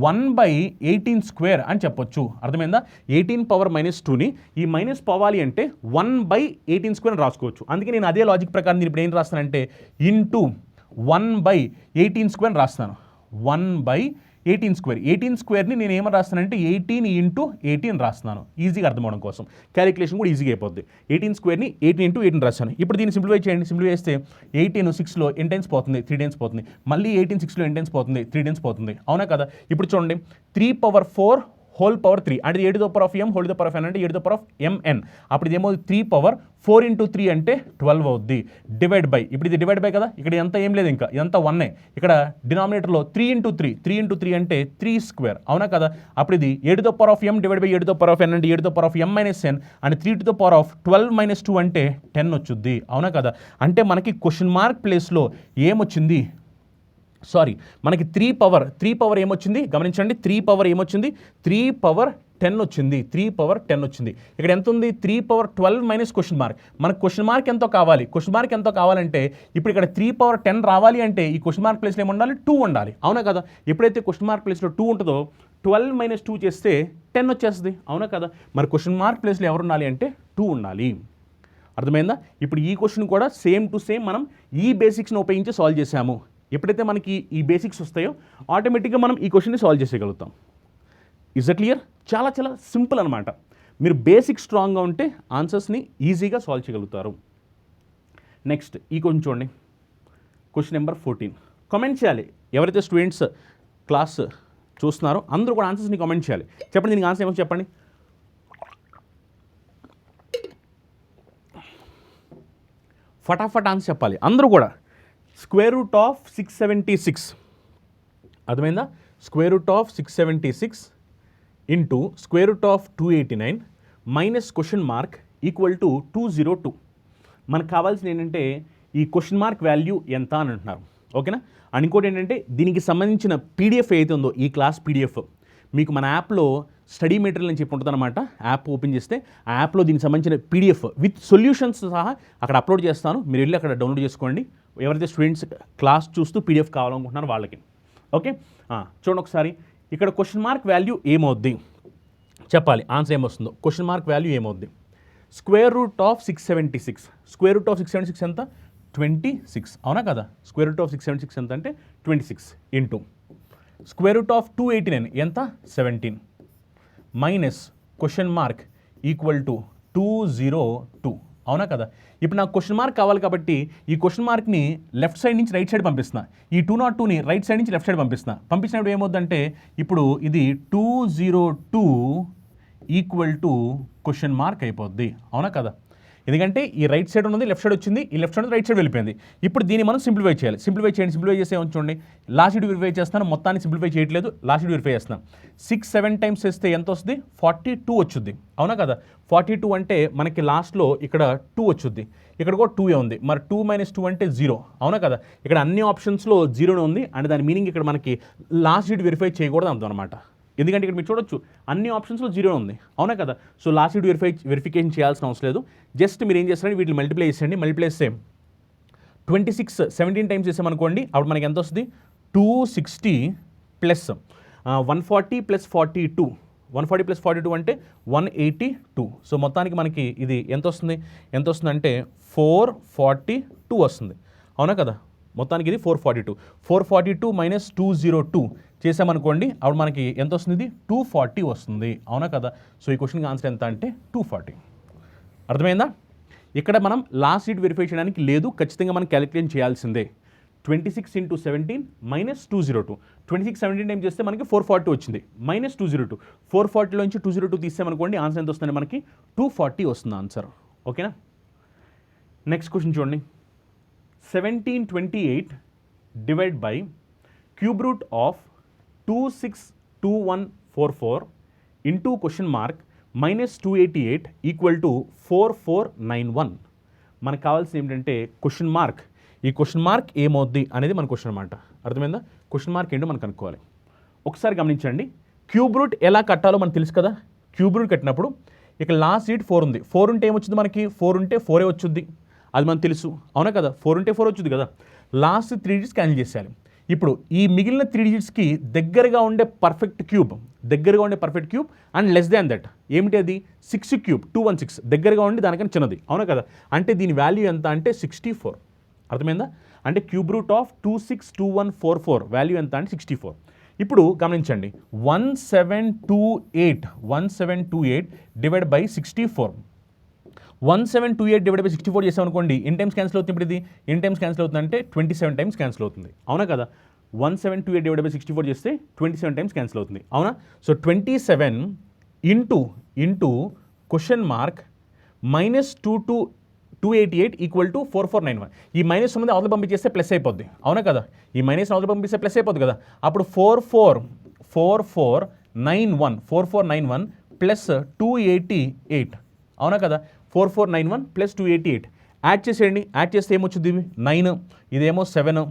1/18 స్క్వేర్ అని చెప్పొచ్చు, అర్థమైందా? 18 పవర్ మైనస్ 2ని ఈ మైనస్ పోవాలి అంటే 1/18 స్క్వేర్ అని రాసుకోవచ్చు. అందుకే నేను అదే లాజిక్ ప్రకారం నేను ఇప్పుడు ఏం రాస్తానంటే ఇంటూ 1/18 స్క్వేర్ అని రాస్తాను. 1/18 స్క్వేర్, 18 స్క్వేర్ని నేను ఏమని రాస్తానంటే 18 ఇంటూ 18 రాస్తున్నాను, ఈజీగా అర్థమవడం కోసం. క్యాలిక్యులేషన్ కూడా ఈజీగా అయిపోద్ది. 18 స్క్వేర్ని 18 ఇంటూ 18 రాస్తాను. ఇప్పుడు దీన్ని సింప్లిఫై చేయండి. సింప్లిఫై చేస్తే 18 6లో n టైమ్స్ పోతుంది, 3 టైమ్స్ పోతుంది. మళ్ళీ 18 6లో n టైమ్స్ పోతుంది, 3 టైమ్స్ పోతుంది, అవునా కదా? ఇప్పుడు చూడండి 3 పవర్ 4 హోల్ పవర్ 3 అంటే a to the power of m whole to the power of n అంటే a to the power of mn. అప్పుడు ఇదేమో 3 పవర్ 4 ఇంటూ 3 అంటే 12 అవుద్ది. డివైడ్ బై, ఇప్పుడు ఇది డివైడ్ బై కదా, ఇక్కడ ఎంత ఏం లేదు, ఇంకా ఇదంతా 1. ఇక్కడ డినామినేటర్లో 3 ఇంటూ 3 అంటే 3 స్క్వేర్, అవునా కదా. అప్పుడు ఇది a to the power of m divide by a to the power of n అంటే a to the power of m minus n అంటే 3 to the power of 12 minus 2 అంటే 10 వచ్చుద్ది, అవునా కదా. అంటే మనకి క్వశ్చన్ మార్క్ ప్లేస్లో ఏమొచ్చింది, సారీ మనకి 3 పవర్ ఏమొచ్చింది గమనించండి, 3 పవర్ ఏమొచ్చింది, 3 పవర్ 10 వచ్చింది, 3 పవర్ 10 వచ్చింది. ఇక్కడ ఎంత ఉంది, 3 పవర్ 12 మైనస్ క్వశ్చన్ మార్క్. మనకు క్వశ్చన్ మార్క్ ఎంతో కావాలి, క్వశ్చన్ మార్క్ ఎంతో కావాలంటే ఇప్పుడు ఇక్కడ 3 పవర్ 10 రావాలి అంటే ఈ క్వశ్చన్ మార్క్ ప్లేస్లో ఏముండాలి, 2 ఉండాలి, అవునా కదా. ఎప్పుడైతే క్వశ్చన్ మార్క్ ప్లేస్లో 2 ఉంటుందో 12 మైనస్ 2 చేస్తే 10 వచ్చేస్తుంది, అవునా కదా. మరి క్వశ్చన్ మార్క్ ప్లేస్లో ఎవరు ఉండాలి అంటే 2 ఉండాలి. అర్థమైందా. ఇప్పుడు ఈ క్వశ్చన్ కూడా సేమ్ టు సేమ్ మనం ఈ బేసిక్స్ని ఉపయోగించి సాల్వ్ చేసాము. ఎప్పుడైతే మనకి ఈ బేసిక్స్ వస్తాయో ఆటోమేటిక్గా మనం ఈ క్వశ్చన్ని సాల్వ్ చేసేయగలుగుతాం. Is it clear? చాలా చాలా సింపుల్ అనమాట. మీరు బేసిక్ స్ట్రాంగ్గా ఉంటే ఆన్సర్స్ని ఈజీగా సాల్వ్ చేయగలుగుతారు. నెక్స్ట్ ఈ క్వశ్చన్ చూడండి, క్వశ్చన్ నెంబర్ 14. కామెంట్ చేయాలి, ఎవరైతే స్టూడెంట్స్ క్లాస్ చూస్తున్నారో అందరూ కూడా ఆన్సర్స్ని కామెంట్ చేయాలి. చెప్పండి, దీనికి ఆన్సర్ ఏమో చెప్పండి. ఫటాఫట్ ఆన్సర్ చెప్పాలి అందరూ కూడా. స్క్వేర్ రూట్ ఆఫ్ 676, అర్థమైందా. Square root of 676 into square root of 289 minus question mark equal to 202. మనకు కావాల్సింది ఏంటంటే ఈ క్వశ్చన్ మార్క్ వాల్యూ ఎంత అని అంటున్నారు, ఓకేనా. అండ్ ఇంకోటి ఏంటంటే దీనికి సంబంధించిన పీడిఎఫ్ ఏదైతే ఉందో ఈ క్లాస్ పీడిఎఫ్ మీకు మన యాప్లో స్టడీ మెటీరియల్ అని చెప్పి ఉంటుందన్నమాట. యాప్ ఓపెన్ చేస్తే ఆ యాప్లో దీనికి సంబంధించిన పీడిఎఫ్ విత్ సొల్యూషన్స్ సహా అక్కడ అప్లోడ్ చేస్తాను. మీరు వెళ్ళి అక్కడ డౌన్లోడ్ చేసుకోండి, ఎవరైతే స్టూడెంట్స్ క్లాస్ చూస్తూ పీడిఎఫ్ కావాలనుకుంటున్నారో వాళ్ళకి. ఓకే, చూడండి ఒకసారి ఇక్కడ క్వశ్చన్ మార్క్ వాల్యూ ఏమవుద్ది చెప్పాలి, ఆన్సర్ ఏమొస్తుందో. క్వశ్చన్ మార్క్ వాల్యూ ఏమవుద్ది, square root of 676. Square root of 676 ఎంత, 26, అవునా కదా. స్క్వేర్ రూట్ ఆఫ్ 676 ఎంత అంటే 26 ఇంటూ స్క్వేర్ రూట్ ఆఫ్ 289 ఎంత, 17 minus question mark equal to 202, అవునా కదా. ఇప్పుడు నాకు క్వశ్చన్ మార్క్ కావాలి కాబట్టి ఈ క్వశ్చన్ మార్క్ని లెఫ్ట్ సైడ్ నుంచి రైట్ సైడ్ పంపిస్తున్నా, ఈ 202ని రైట్ సైడ్ నుంచి లెఫ్ట్ సైడ్ పంపిస్తున్నా. పంపించినప్పుడు ఏమవుతుందంటే ఇప్పుడు ఇది 202 ఈక్వల్ టు క్వశ్చన్ మార్క్ అయిపోద్ది, అవునా కదా. ఎందుకంటే ఈ రైట్ సైడ్ ఉన్నది లెఫ్ట్ సైడ్ వచ్చింది, ఈ లెఫ్ట్ సైడ్ రైట్ సైడ్ వెళ్ళిపోయింది. ఇప్పుడు దీన్ని మనం సింప్లిఫై చేయాలి. సింప్లిఫై చేస్తే ఉంచండి, లాస్ట్ షీట్ వెరిఫై చేస్తాను, మొత్తాన్ని సింప్లిఫై చేయట్లేదు, లాస్ట్ షీట్ వెరిఫై చేస్తాను. 6 7 టైమ్స్ చేస్తే ఎంత వస్తుంది, 42 వచ్చుద్ది, అవునా కదా. 42 అంటే మనకి లాస్ట్లో ఇక్కడ 2 వచ్చుద్ది, ఇక్కడ కూడా 2 ఉంది. మరి 2 మైనస్ 2 అంటే 0, అవునా కదా. ఇక్కడ అన్ని ఆప్షన్స్లో 0 ఉంది అంటే దాని మీనింగ్ ఇక్కడ మనకి లాస్ట్ షీట్ వెరిఫై చేయకూడదు అంత అనమాట. ఎందుకంటే ఇక్కడ మీరు చూడొచ్చు అన్ని ఆప్షన్స్లో 0 ఉంది, అవునా కదా. సో లాస్ట్ షీట్ వెరిఫికేషన్ చేయాల్సిన అవసరం లేదు. జస్ట్ మీరు ఏం చేస్తారంటే వీటిని మల్టిప్లై చేసేయండి. మల్టిప్లై చేస్తే 26 17 టైమ్స్ చేసామనుకోండి, అప్పుడు మనకి ఎంత వస్తుంది, 260 ప్లస్ 140 ప్లస్ 42, 140 ప్లస్ 42 అంటే 182. సో మొత్తానికి మనకి ఇది ఎంత వస్తుంది అంటే 442 వస్తుంది, అవునా కదా. మొత్తానికి ఇది 442 మైనస్ 202 చేసామనుకోండి, అప్పుడు మనకి ఎంత వస్తుంది, ఇది 240 వస్తుంది, అవునా కదా. సో ఈ క్వశ్చన్కి ఆన్సర్ ఎంత అంటే 240. అర్థమైందా. ఇక్కడ మనం లాస్ట్ షీట్ వెరిఫై చేయడానికి లేదు, ఖచ్చితంగా మనం క్యాలిక్యులేట్ చేయాల్సిందే. 26 ఇంటూ 17 మైనస్ 202, 26 17 టైం చేస్తే మనకి 440 వచ్చింది, మైనస్ 202, 440లో నుంచి 202 తీసామనుకోండి, ఆన్సర్ ఎంత వస్తుంది మనకి 240 వస్తుంది ఆన్సర్, ఓకేనా. నెక్స్ట్ క్వశ్చన్ చూడండి, 1728 divide by cube root of 262144 into question mark minus 288 equal to 4491. మనకు కావాల్సింది ఏంటంటే క్వశ్చన్ మార్క్, ఈ క్వశ్చన్ మార్క్ ఏమవుద్ది అనేది మన క్వశ్చన్ అనమాట. అర్థమైందా. క్వశ్చన్ మార్క్ ఏంటో మనం కనుక్కోవాలి. ఒకసారి గమనించండి, క్యూబ్ రూట్ ఎలా కట్టాలో మనకు తెలుసు కదా. క్యూబ్ రూట్ కట్టినప్పుడు ఇక్కడ లాస్ట్ షీట్ 4 ఉంది, 4 ఉంటే ఏమొచ్చింది మనకి, 4 ఉంటే 4 వచ్చుద్ది, అది మనకు తెలుసు, అవునా కదా. 4 ఉంటే 4 వచ్చుద్ది కదా. లాస్ట్ 3 డిజిట్స్ క్యాన్సిల్ చేసేయాలి. ఇప్పుడు ఈ మిగిలిన 3 డిజిట్స్కి దగ్గరగా ఉండే perfect cube and less than that ఏమిటి, అది 6 క్యూబ్ 216 దగ్గరగా ఉండి దానికన్నా చిన్నది, అవునా కదా. అంటే దీని వాల్యూ ఎంత అంటే 64. అర్థమైందా. అంటే క్యూబ్ రూట్ ఆఫ్ 262144 వాల్యూ ఎంత అంటే 64. ఇప్పుడు గమనించండి, 1728 డివైడ్ బై 64, 1728 డివైడ్ బై 64 చేసామనుకోండి, ఎన్ని టైమ్స్ క్యాన్సిల్ అవుతుంది. ఇప్పుడు ఇది ఎన్ని టైమ్స్ క్యాన్సిల్ అవుతుంది అంటే 27 టైమ్స్ క్యాన్సిల్ అవుతుంది, అవునా కదా. 172/64 చేస్తే 27 టైమ్స్ క్యాన్సిల్ అవుతుంది, అవునా? So 27 into question mark -288 equal to 4491. ఈ మైనస్ ఉన్నది అవతల పంపించేస్తే ప్లస్ అయిపోద్ది, అవునా కదా? ఈ మైనస్ అవతల పంపిస్తే ప్లస్ అయిపోద్ది కదా. అప్పుడు 4491 ప్లస్ 288, అవునా కదా? 4491 ప్లస్ 288 యాడ్ చేసేయండి. యాడ్ చేస్తే ఏమొచ్చుద్ది? 9, ఇదేమో 7,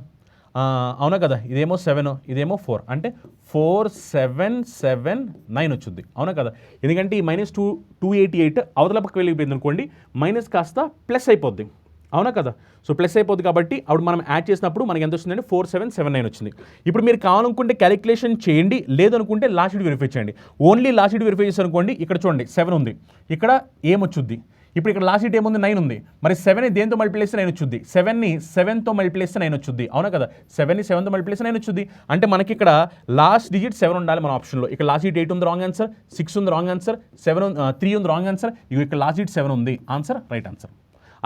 అవునా కదా? ఇదేమో 7, ఇదేమో 4, అంటే 4779 వచ్చింది, అవునా కదా? ఎందుకంటే ఈ -288 అవతల పక్క వెళ్ళిపోయింది అనుకోండి, మైనస్ కాస్త ప్లస్ అయిపోద్ది, అవునా కదా? సో ప్లస్ అయిపోద్ది కాబట్టి అప్పుడు మనం యాడ్ చేసినప్పుడు మనకి ఎంత వచ్చిందంటే 4779 వచ్చింది. ఇప్పుడు మీరు కావాలనుకుంటే క్యాలిక్యులేషన్ చేయండి, లేదనుకుంటే లాస్ట్ షీట్ వెరిఫై చేయండి. ఓన్లీ లాస్ట్ షీట్ వెరిఫై చేసి అనుకోండి, ఇక్కడ చూడండి 7 ఉంది, ఇక్కడ ఏమొచ్చుద్ది? ఇప్పుడు ఇక్కడ లాస్ట్ షీట్ ఏముంది? 9 ఉంది. మరి 7ని దేంతో మల్టిప్లై చేస్తే 9 వచ్చుద్ది? 7ని 7తో మల్టిప్లై చేస్తే 9 వచ్చుద్ది, అవునా కదా? 7ని 7తో మల్టిప్లై చేస్తే 9 వచ్చుద్ది. అంటే మనకి ఇక్కడ లాస్ట్ డిజిట్ 7 ఉండాలి మన ఆప్షన్లో. ఇక్కడ లాస్ట్ డిజిట్ 8 ఉంది, రాంగ్ ఆన్సర్. 6 ఉంది, రాంగ్ ఆన్సర్. 3 ఉంది, రాంగ్ ఆన్సర్. ఇక్కడ లాస్ట్ డిజిట్ 7 ఉంది, ఆన్సర్ రైట్ ఆన్సర్.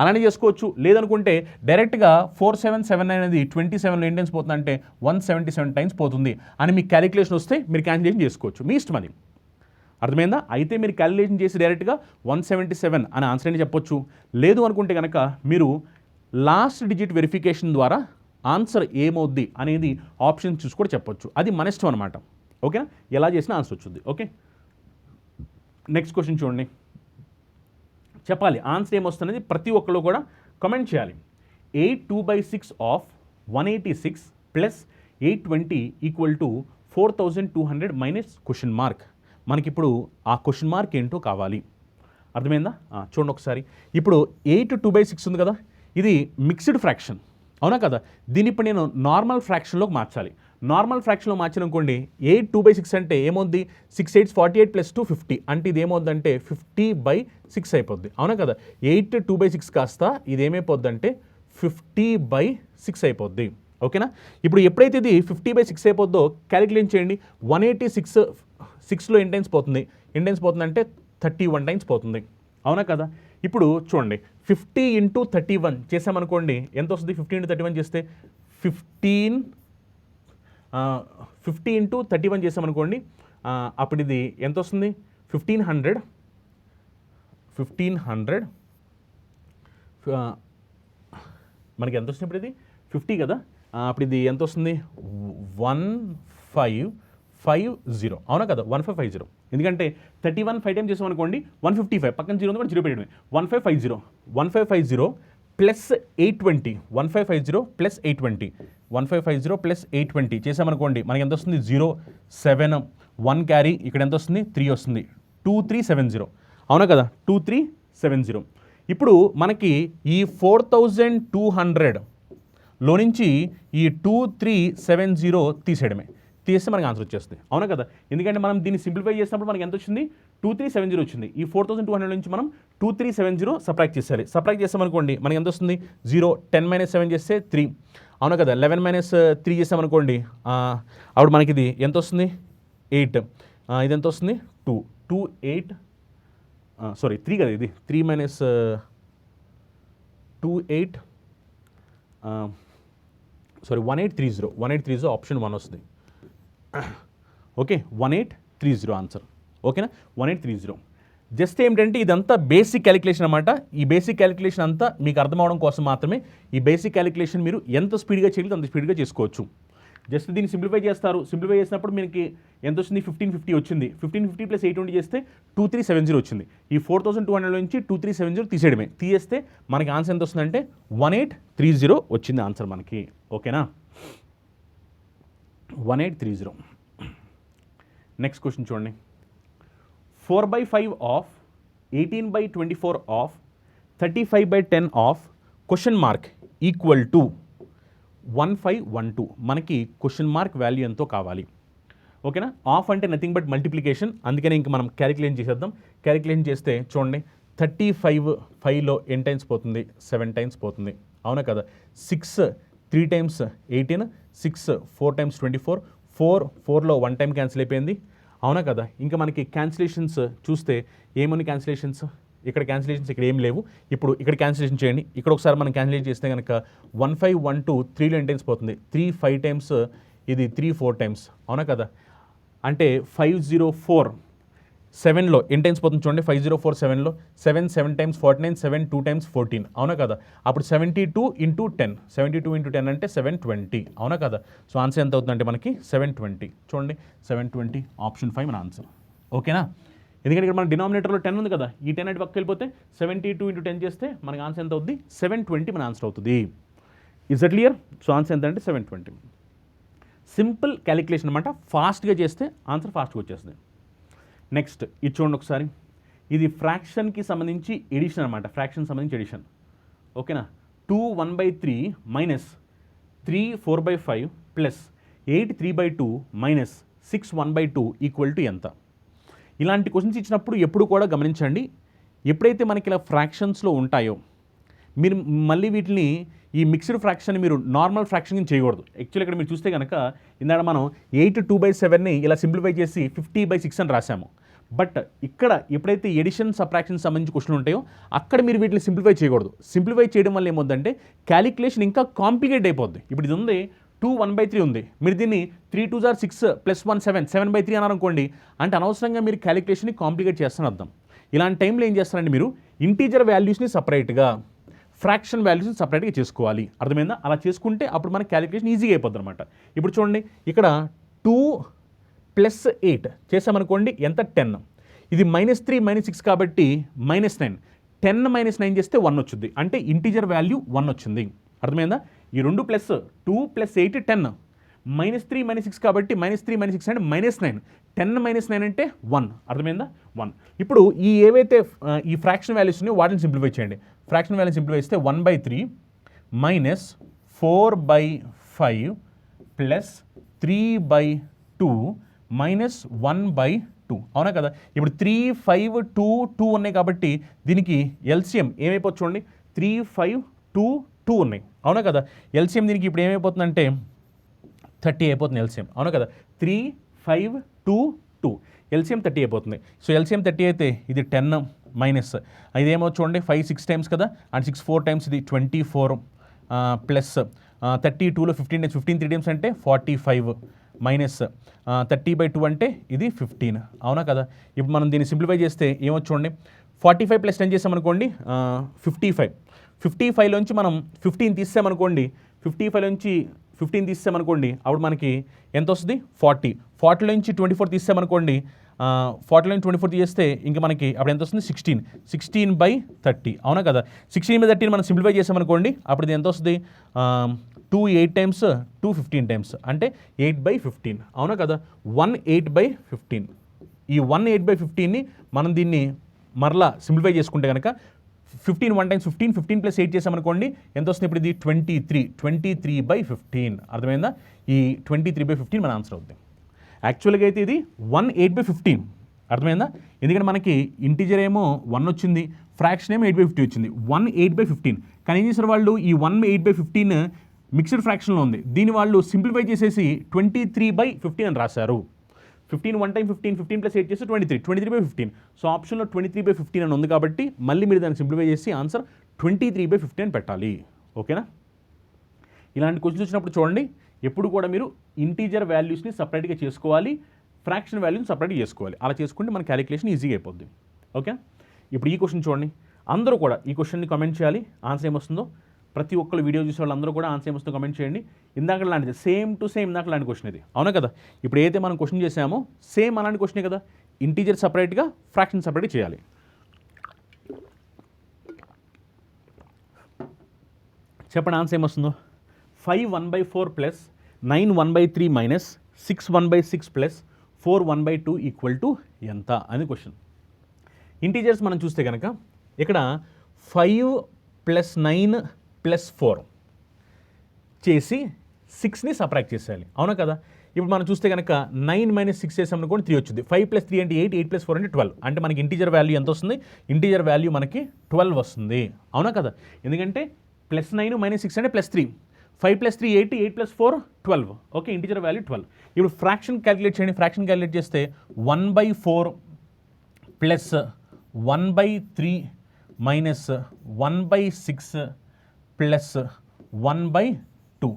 అలానే చేసుకోవచ్చు. లేదనుకుంటే డైరెక్ట్గా 4779 అనేది 27లో ఎన్ని టైమ్స్ పోతుంది అంటే 177 టైమ్స్ పోతుంది అని మీకు క్యాలిక్యులేషన్ వస్తే మీరు క్యాలిక్యులేషన్ చేసుకోవచ్చు, మీ ఇష్టం అది. అర్థమైందా? అయితే మీరు క్యాలిక్యులేషన్ చేసి డైరెక్ట్గా 177 అని ఆన్సర్ అని చెప్పొచ్చు. లేదు అనుకుంటే కనుక మీరు లాస్ట్ డిజిట్ వెరిఫికేషన్ ద్వారా ఆన్సర్ ఏమవుద్ది అనేది ఆప్షన్ చూసి కూడా చెప్పొచ్చు. అది మన ఇష్టం అనమాట, ఓకేనా? ఎలా చేసినా ఆన్సర్ వచ్చింది, ఓకే? నెక్స్ట్ క్వశ్చన్ చూడండి. చెప్పాలి ఆన్సర్ ఏమొస్తున్నది ప్రతి ఒక్కళ్ళు కూడా కమెంట్ చేయాలి. 8 2/6 of 186 plus 820 equal to 4200 minus question mark. మనకిప్పుడు ఆ క్వశ్చన్ మార్క్ ఏంటో కావాలి, అర్థమైందా? చూడండి ఒకసారి. ఇప్పుడు 8 2/6 ఉంది కదా, ఇది మిక్స్డ్ ఫ్రాక్షన్, అవునా కదా? దీన్ని ఇప్పుడు నేను నార్మల్ ఫ్రాక్షన్లోకి మార్చాలి. నార్మల్ ఫ్రాక్షన్లో మార్చాలనుకోండి, 8 2/6 అంటే ఏమవుద్ది? 6 8 48 ప్లస్ 2 50, అంటే ఇది ఏమవుద్దంటే 50/6 అయిపోద్ది, అవునా కదా? 8 2/6 కాస్త ఇది ఏమైపోద్ది అంటే 50/6 అయిపోద్ది, ఓకేనా? ఇప్పుడు ఎప్పుడైతే ఇది 50/6 అయిపోద్దో క్యాలిక్యులేట్ చేయండి. 186 6లో ఎన్ని టైమ్స్ పోతుంది? ఎన్ని టైమ్స్ పోతుంది అంటే 31 టైమ్స్ పోతుంది, అవునా కదా? ఇప్పుడు చూడండి 50 ఇంటూ 31 చేసామనుకోండి, ఎంత వస్తుంది? 50 ఇంటూ 31 చేస్తే 50 ఇంటూ 31 చేసామనుకోండి, అప్పుడు ఇది ఎంత వస్తుంది? 1500 మనకి ఎంత వస్తుంది ఇప్పుడు? ఇది 50 కదా, అప్పుడు ఇది ఎంత వస్తుంది? 1550, అవునా కదా? 1550. ఎందుకంటే 31 5 టైమ్స్ చేసామనుకోండి 155, పక్కన 0 ఉంది, 0 పెట్టడమే. 1550 ప్లస్ 820, 1550 ప్లస్ 820, 1550 ప్లస్ 820 చేసామనుకోండి, మనకి ఎంత వస్తుంది? 0 7 1 క్యారీ, ఇక్కడ ఎంత వస్తుంది? 3 వస్తుంది, 2370, అవునా కదా? 2370. ఇప్పుడు మనకి ఈ 4200లో నుంచి ఈ 2370 తీసేయడమే, తీస్తే మనకి ఆన్సర్ వచ్చేస్తుంది, అవునా కదా? ఎందుకంటే మనం దీన్ని సింప్లిఫై చేసినప్పుడు మనకి ఎంత వచ్చింది? 2370 వచ్చింది. ఈ 4200 నుంచి మనం 2370 సబ్ట్రాక్ట్ చేసేయాలి. సబ్ట్రాక్ట్ చేస్తామనుకోండి మనకి ఎంత వస్తుంది? 0 10 - 7 చేస్తే 3, అవునా కదా? 11 - 3 చేసామనుకోండి, అప్పుడు మనకి ఇది ఎంత వస్తుంది? 8, ఇది ఎంత వస్తుంది? 2 8 సారీ 3 కదా, ఇది 3 - 2 8 సారీ 1830 ఆప్షన్ 1 వస్తుంది, ఓకే? 1830 ఆన్సర్, ఓకేనా? 1830. జస్ట్ ఏమిటంటే ఇదంతా బేసిక్ క్యాలిక్యులేషన్ అనమాట. ఈ బేసిక్ క్యాలిక్యులేషన్ అంతా మీకు అర్థం అవడం కోసం మాత్రమే. ఈ బేసిక్ క్యాలిక్యులేషన్ మీరు ఎంత స్పీడ్గా చేయగలిగితే అంత స్పీడ్గా చేసుకోవచ్చు. జస్ట్ దీన్ని సింప్లిఫై చేస్తారు. సింప్లిఫై చేసినప్పుడు మీకు ఎంత వచ్చింది? 1550 వచ్చింది. 1550 ప్లస్ 820 చేస్తే 2370 వచ్చింది. ఈ 4200 నుంచి 2370 తీసేయడమే. తీసేస్తే మనకి ఆన్సర్ ఎంత వస్తుందంటే 1830 వచ్చింది ఆన్సర్ మనకి, ఓకేనా? 1830. నెక్స్ట్ క్వశ్చన్ చూడండి. 4/5 of 18/24 of 35/10 of question mark equal to 1512. మనకి క్వశ్చన్ మార్క్ వాల్యూ ఎంతో కావాలి, ఓకేనా? ఆఫ్ అంటే నథింగ్ బట్ మల్టిప్లికేషన్, అందుకనే ఇంక మనం క్యాలిక్యులేషన్ చేసేద్దాం. క్యాలిక్యులేషన్ చేస్తే చూడండి 35/5లో ఎన్ని టైమ్స్ పోతుంది? 7 టైమ్స్ పోతుంది, అవునా కదా? 6 3 టైమ్స్ 18, 6 4 టైమ్స్ 24, 4లో 1 టైం క్యాన్సిల్ అయిపోయింది, అవునా కదా? ఇంకా మనకి క్యాన్సిలేషన్స్ చూస్తే ఏమని క్యాన్సిలేషన్స్? ఇక్కడ క్యాన్సిలేషన్స్ ఇక్కడ ఏం లేవు. ఇప్పుడు ఇక్కడ క్యాన్సిలేషన్ చేయండి. ఇక్కడ ఒకసారి మనం క్యాన్సిలేట్ చేస్తే కనుక 1512 3లో ఎన్ని టైమ్స్ పోతుంది? 3 5 టైమ్స్ ఇది 3 4 టైమ్స్, అవునా కదా? అంటే 504 7లో ఎన్ని టైమ్స్ పోతుంది చూడండి, 504 7లో 7 టైమ్స్ 49, 7 2 టైమ్స్ 14, అవునా కదా? అప్పుడు 72 ఇంటూ 10, 72 ఇంటూ 10 అంటే 720, అవునా కదా? సో ఆన్సర్ ఎంత అవుతుందంటే మనకి 720. చూడండి 720, ఆప్షన్ 5 మన ఆన్సర్. ఓకేనా? ఎందుకంటే ఇక్కడ మన డినామినేటర్లో 10 ఉంది కదా, ఈ 10 అటు పక్కకి వెళ్ళిపోతే 72 ఇంటూ 10 చేస్తే మనకి ఆన్సర్ ఎంత అవుతుంది? 720 మన ఆన్సర్ అవుతుంది. Is that clear? So answer ఎంత అంటే 720. సింపుల్ క్యాలిక్యులేషన్ అనమాట, ఫాస్ట్గా చేస్తే ఆన్సర్ ఫాస్ట్గా వచ్చేస్తుంది. నెక్స్ట్ ఇది చూడండి ఒకసారి, ఇది ఫ్రాక్షన్కి సంబంధించి ఎడిషన్ అనమాట, ఫ్రాక్షన్ సంబంధించి ఎడిషన్. ఓకేనా? 2 1/3 minus 3 4/5 plus 8 3/2 minus 6 1/2 equal to ఎంత? ఇలాంటి క్వశ్చన్స్ ఇచ్చినప్పుడు ఎప్పుడు కూడా గమనించండి, ఎప్పుడైతే మనకి ఇలా ఫ్రాక్షన్స్లో ఉంటాయో మీరు మళ్ళీ వీటిని ఈ మిక్స్డ్ ఫ్రాక్షన్ మీరు నార్మల్ ఫ్రాక్షన్ చేయకూడదు. యాక్చువల్లీ ఇక్కడ మీరు చూస్తే కనుక ఇందాక మనం 8 2/7ని ఇలా సింప్లిఫై చేసి 50/6 అని రాసాము. బట్ ఇక్కడ ఎప్పుడైతే ఎడిషన్ సబ్ట్రాక్షన్ సంబంధించి క్వశ్చన్లు ఉంటాయో అక్కడ మీరు వీటిని సింప్లిఫై చేయకూడదు. సింప్లిఫై చేయడం వల్ల ఏమవుతుందంటే క్యాలిక్యులేషన్ ఇంకా కాంప్లికేట్ అయిపోద్ది. ఇప్పుడు ఇది ఉంది 2 1/3 ఉంది, మీరు దీన్ని 3 2 6 ప్లస్ 1 7 7/3 అన్నారనుకోండి, అంటే అనవసరంగా మీరు క్యాలిక్యులేషన్ని కాంప్లికేట్ చేస్తారని అర్థం. ఇలాంటి టైంలో ఏం చేస్తారంటే మీరు ఇంటీజర్ వాల్యూస్ని సపరేట్గా, ఫ్రాక్షన్ వాల్యూస్ని సపరేట్గా చేసుకోవాలి. అర్థమైందా? అలా చేసుకుంటే అప్పుడు మన క్యాలిక్యులేషన్ ఈజీగా అయిపోద్ది అనమాట. ఇప్పుడు చూడండి ఇక్కడ 2 + 8 చేసామనుకోండి, ఎంత? 10. ఇది -3 -6 కాబట్టి -9. 10 - 9 చేస్తే 1 వచ్చింది, అంటే ఇంటీజర్ వాల్యూ 1 వచ్చింది. అర్థమైందా? ఈ 2 ప్లస్ 2 + 8 10, -3 -6 కాబట్టి -3 -6 అంటే -9, 10 - 9 అంటే 1. అర్థమైందా? 1. ఇప్పుడు ఈ ఏవైతే ఈ ఫ్రాక్షన్ వాల్యూస్ ఉన్నాయో వాటిని సింప్లిఫై చేయండి. ఫ్రాక్షన్ వాల్యూ సింప్లిఫై చేస్తే 1/3 మైనస్ 4/5 ప్లస్ 3/2 మైనస్ 1/2, అవునా కదా? ఇప్పుడు 3 5 2 2 ఉన్నాయి కాబట్టి దీనికి ఎల్సిఎం ఏమైపోతుంది చూడండి, 3 5 2 2 ఉన్నాయి, అవునా కదా? ఎల్సిఎం దీనికి ఇప్పుడు ఏమైపోతుందంటే 30 అయిపోతుంది ఎల్సిఎం, అవునా కదా? 3 5 2 2 ఎల్సిఎం 30 అయిపోతుంది. సో ఎల్సిఎం 30 అయితే ఇది 10 మైనస్ ఇదేమో చూడండి 5 6 టైమ్స్ కదా, అండ్ 6 4 టైమ్స్ ఇది 24 ప్లస్ 32లో 15 టైమ్స్ 15 3 టైమ్స్ అంటే 45 మైనస్ 30/2 అంటే ఇది 15, అవునా కదా? ఇప్పుడు మనం దీన్ని సింప్లిఫై చేస్తే ఏమో చూడండి, 45 + 10 చేసామనుకోండి 55. 55లోంచి మనం 15 తీసామనుకోండి, 55లోంచి 15 తీసామనుకోండి అప్పుడు మనకి ఎంత వస్తుంది? 40. 40లోంచి 24 తీసామనుకోండి, 40లోంచి 24 తీసేస్తే ఇంకా మనకి అప్పుడు ఎంత వస్తుంది? 16. 16/30, అవునా కదా? 16/30 మనం సింప్లిఫై చేసామనుకోండి అప్పుడు ఇది ఎంత వస్తుంది? 2 8 టైమ్స్ 2 15 టైమ్స్ అంటే 8/15, అవునా కదా? 1 8/15. ఈ 1 8/15ని మనం దీన్ని మరలా సింప్లిఫై చేసుకుంటే కనుక 15 1 టైమ్స్ 15, 15 + 8 చేసామనుకోండి ఎంత వస్తుంది? ఇప్పుడు ఇది 23/15. అర్థమైందా? ఈ 23/15 మన ఆన్సర్ అవుతుంది. యాక్చువల్గా అయితే ఇది 1 8/15. అర్థమైందా? ఎందుకంటే మనకి ఇంటీజర్ ఏమో 1 వచ్చింది, ఫ్రాక్షన్ ఏమో 8/50 వచ్చింది. 1 8/15. కానీ ఏం చేశారు వాళ్ళు, ఈ 1 8/15 మిక్స్డ్ ఫ్రాక్షన్లో ఉంది, దీన్ని వాళ్ళు సింప్లిఫై చేసేసి 23/15 అని రాశారు. 15 1 టైమ్ 15, 15 + 8 చేస్తే 23/15. సో ఆప్షన్లో 23/15 అని ఉంది కాబట్టి మళ్ళీ మీరు దాన్ని సింప్లిఫై చేసి ఆన్సర్ 23/15 అని పెట్టాలి. ఓకేనా? ఇలాంటి క్వశ్చన్స్ వచ్చినప్పుడు చూడండి, ఎప్పుడు కూడా మీరు ఇంటీజర్ వాల్యూస్ని సపరేట్గా చేసుకోవాలి, ఫ్రాక్షన్ వాల్యూని సపరేట్గా చేసుకోవాలి. అలా చేసుకుంటే మన క్యాలిక్యులేషన్ ఈజీగా అయిపోద్ది. ఓకే? ఇప్పుడు ఈ క్వశ్చన్ చూడండి, అందరూ కూడా ఈ క్వశ్చన్ని కామెంట్ చేయాలి. ఆన్సర్ ఏమొస్తుందో ప్రతి ఒక్కరు వీడియో చూసే వాళ్ళందరూ కూడా ఆన్సర్ ఏమొస్తుందో కామెంట్ చేయండి. ఇందాక లాంటిది సేమ్ టు సేమ్ ఇందాక లాంటి క్వశ్చన్ ఇది, అవునా కదా? ఇప్పుడు ఏదైతే మనం క్వశ్చన్ చేసామో సేమ్ అలాంటి క్వశ్చనే కదా, ఇంటీజర్ సపరేట్గా ఫ్రాక్షన్ సపరేట్గా చేయాలి. చెప్పండి ఆన్సర్ ఏమొస్తుందో. 5 1/4 plus 9 1/3 minus 6 1/6 plus 4 1/2 equal to ఎంత అని క్వశ్చన్. ఇంటీజర్స్ మనం చూస్తే కనుక ఇక్కడ 5 + 9 + 4 చేసి 6ని సబ్ట్రాక్ట్ చేసేయాలి, అవునా కదా? ఇప్పుడు మనం చూస్తే కనుక 9 - 6 చేసాం అనుకోండి 3 వచ్చింది. 5 + 3 అంటే 8, 8 + 4 అంటే 12. అంటే మనకి ఇంటీజర్ వాల్యూ ఎంత వస్తుంది? ఇంటీజర్ వాల్యూ మనకి 12 వస్తుంది, అవునా కదా? ఎందుకంటే +9 - 6 అంటే +3, 5 + 3 8, 8 + 4 12. Okay, integer value 12. ఇప్పుడు ఫ్రాక్షన్ క్యాలిక్యులేట్ చేయండి. ఫ్రాక్షన్ క్యాలిక్యులేట్ చేస్తే 1/4 ప్లస్ 1/3 మైనస్ 1/6 ప్లస్ 1/2.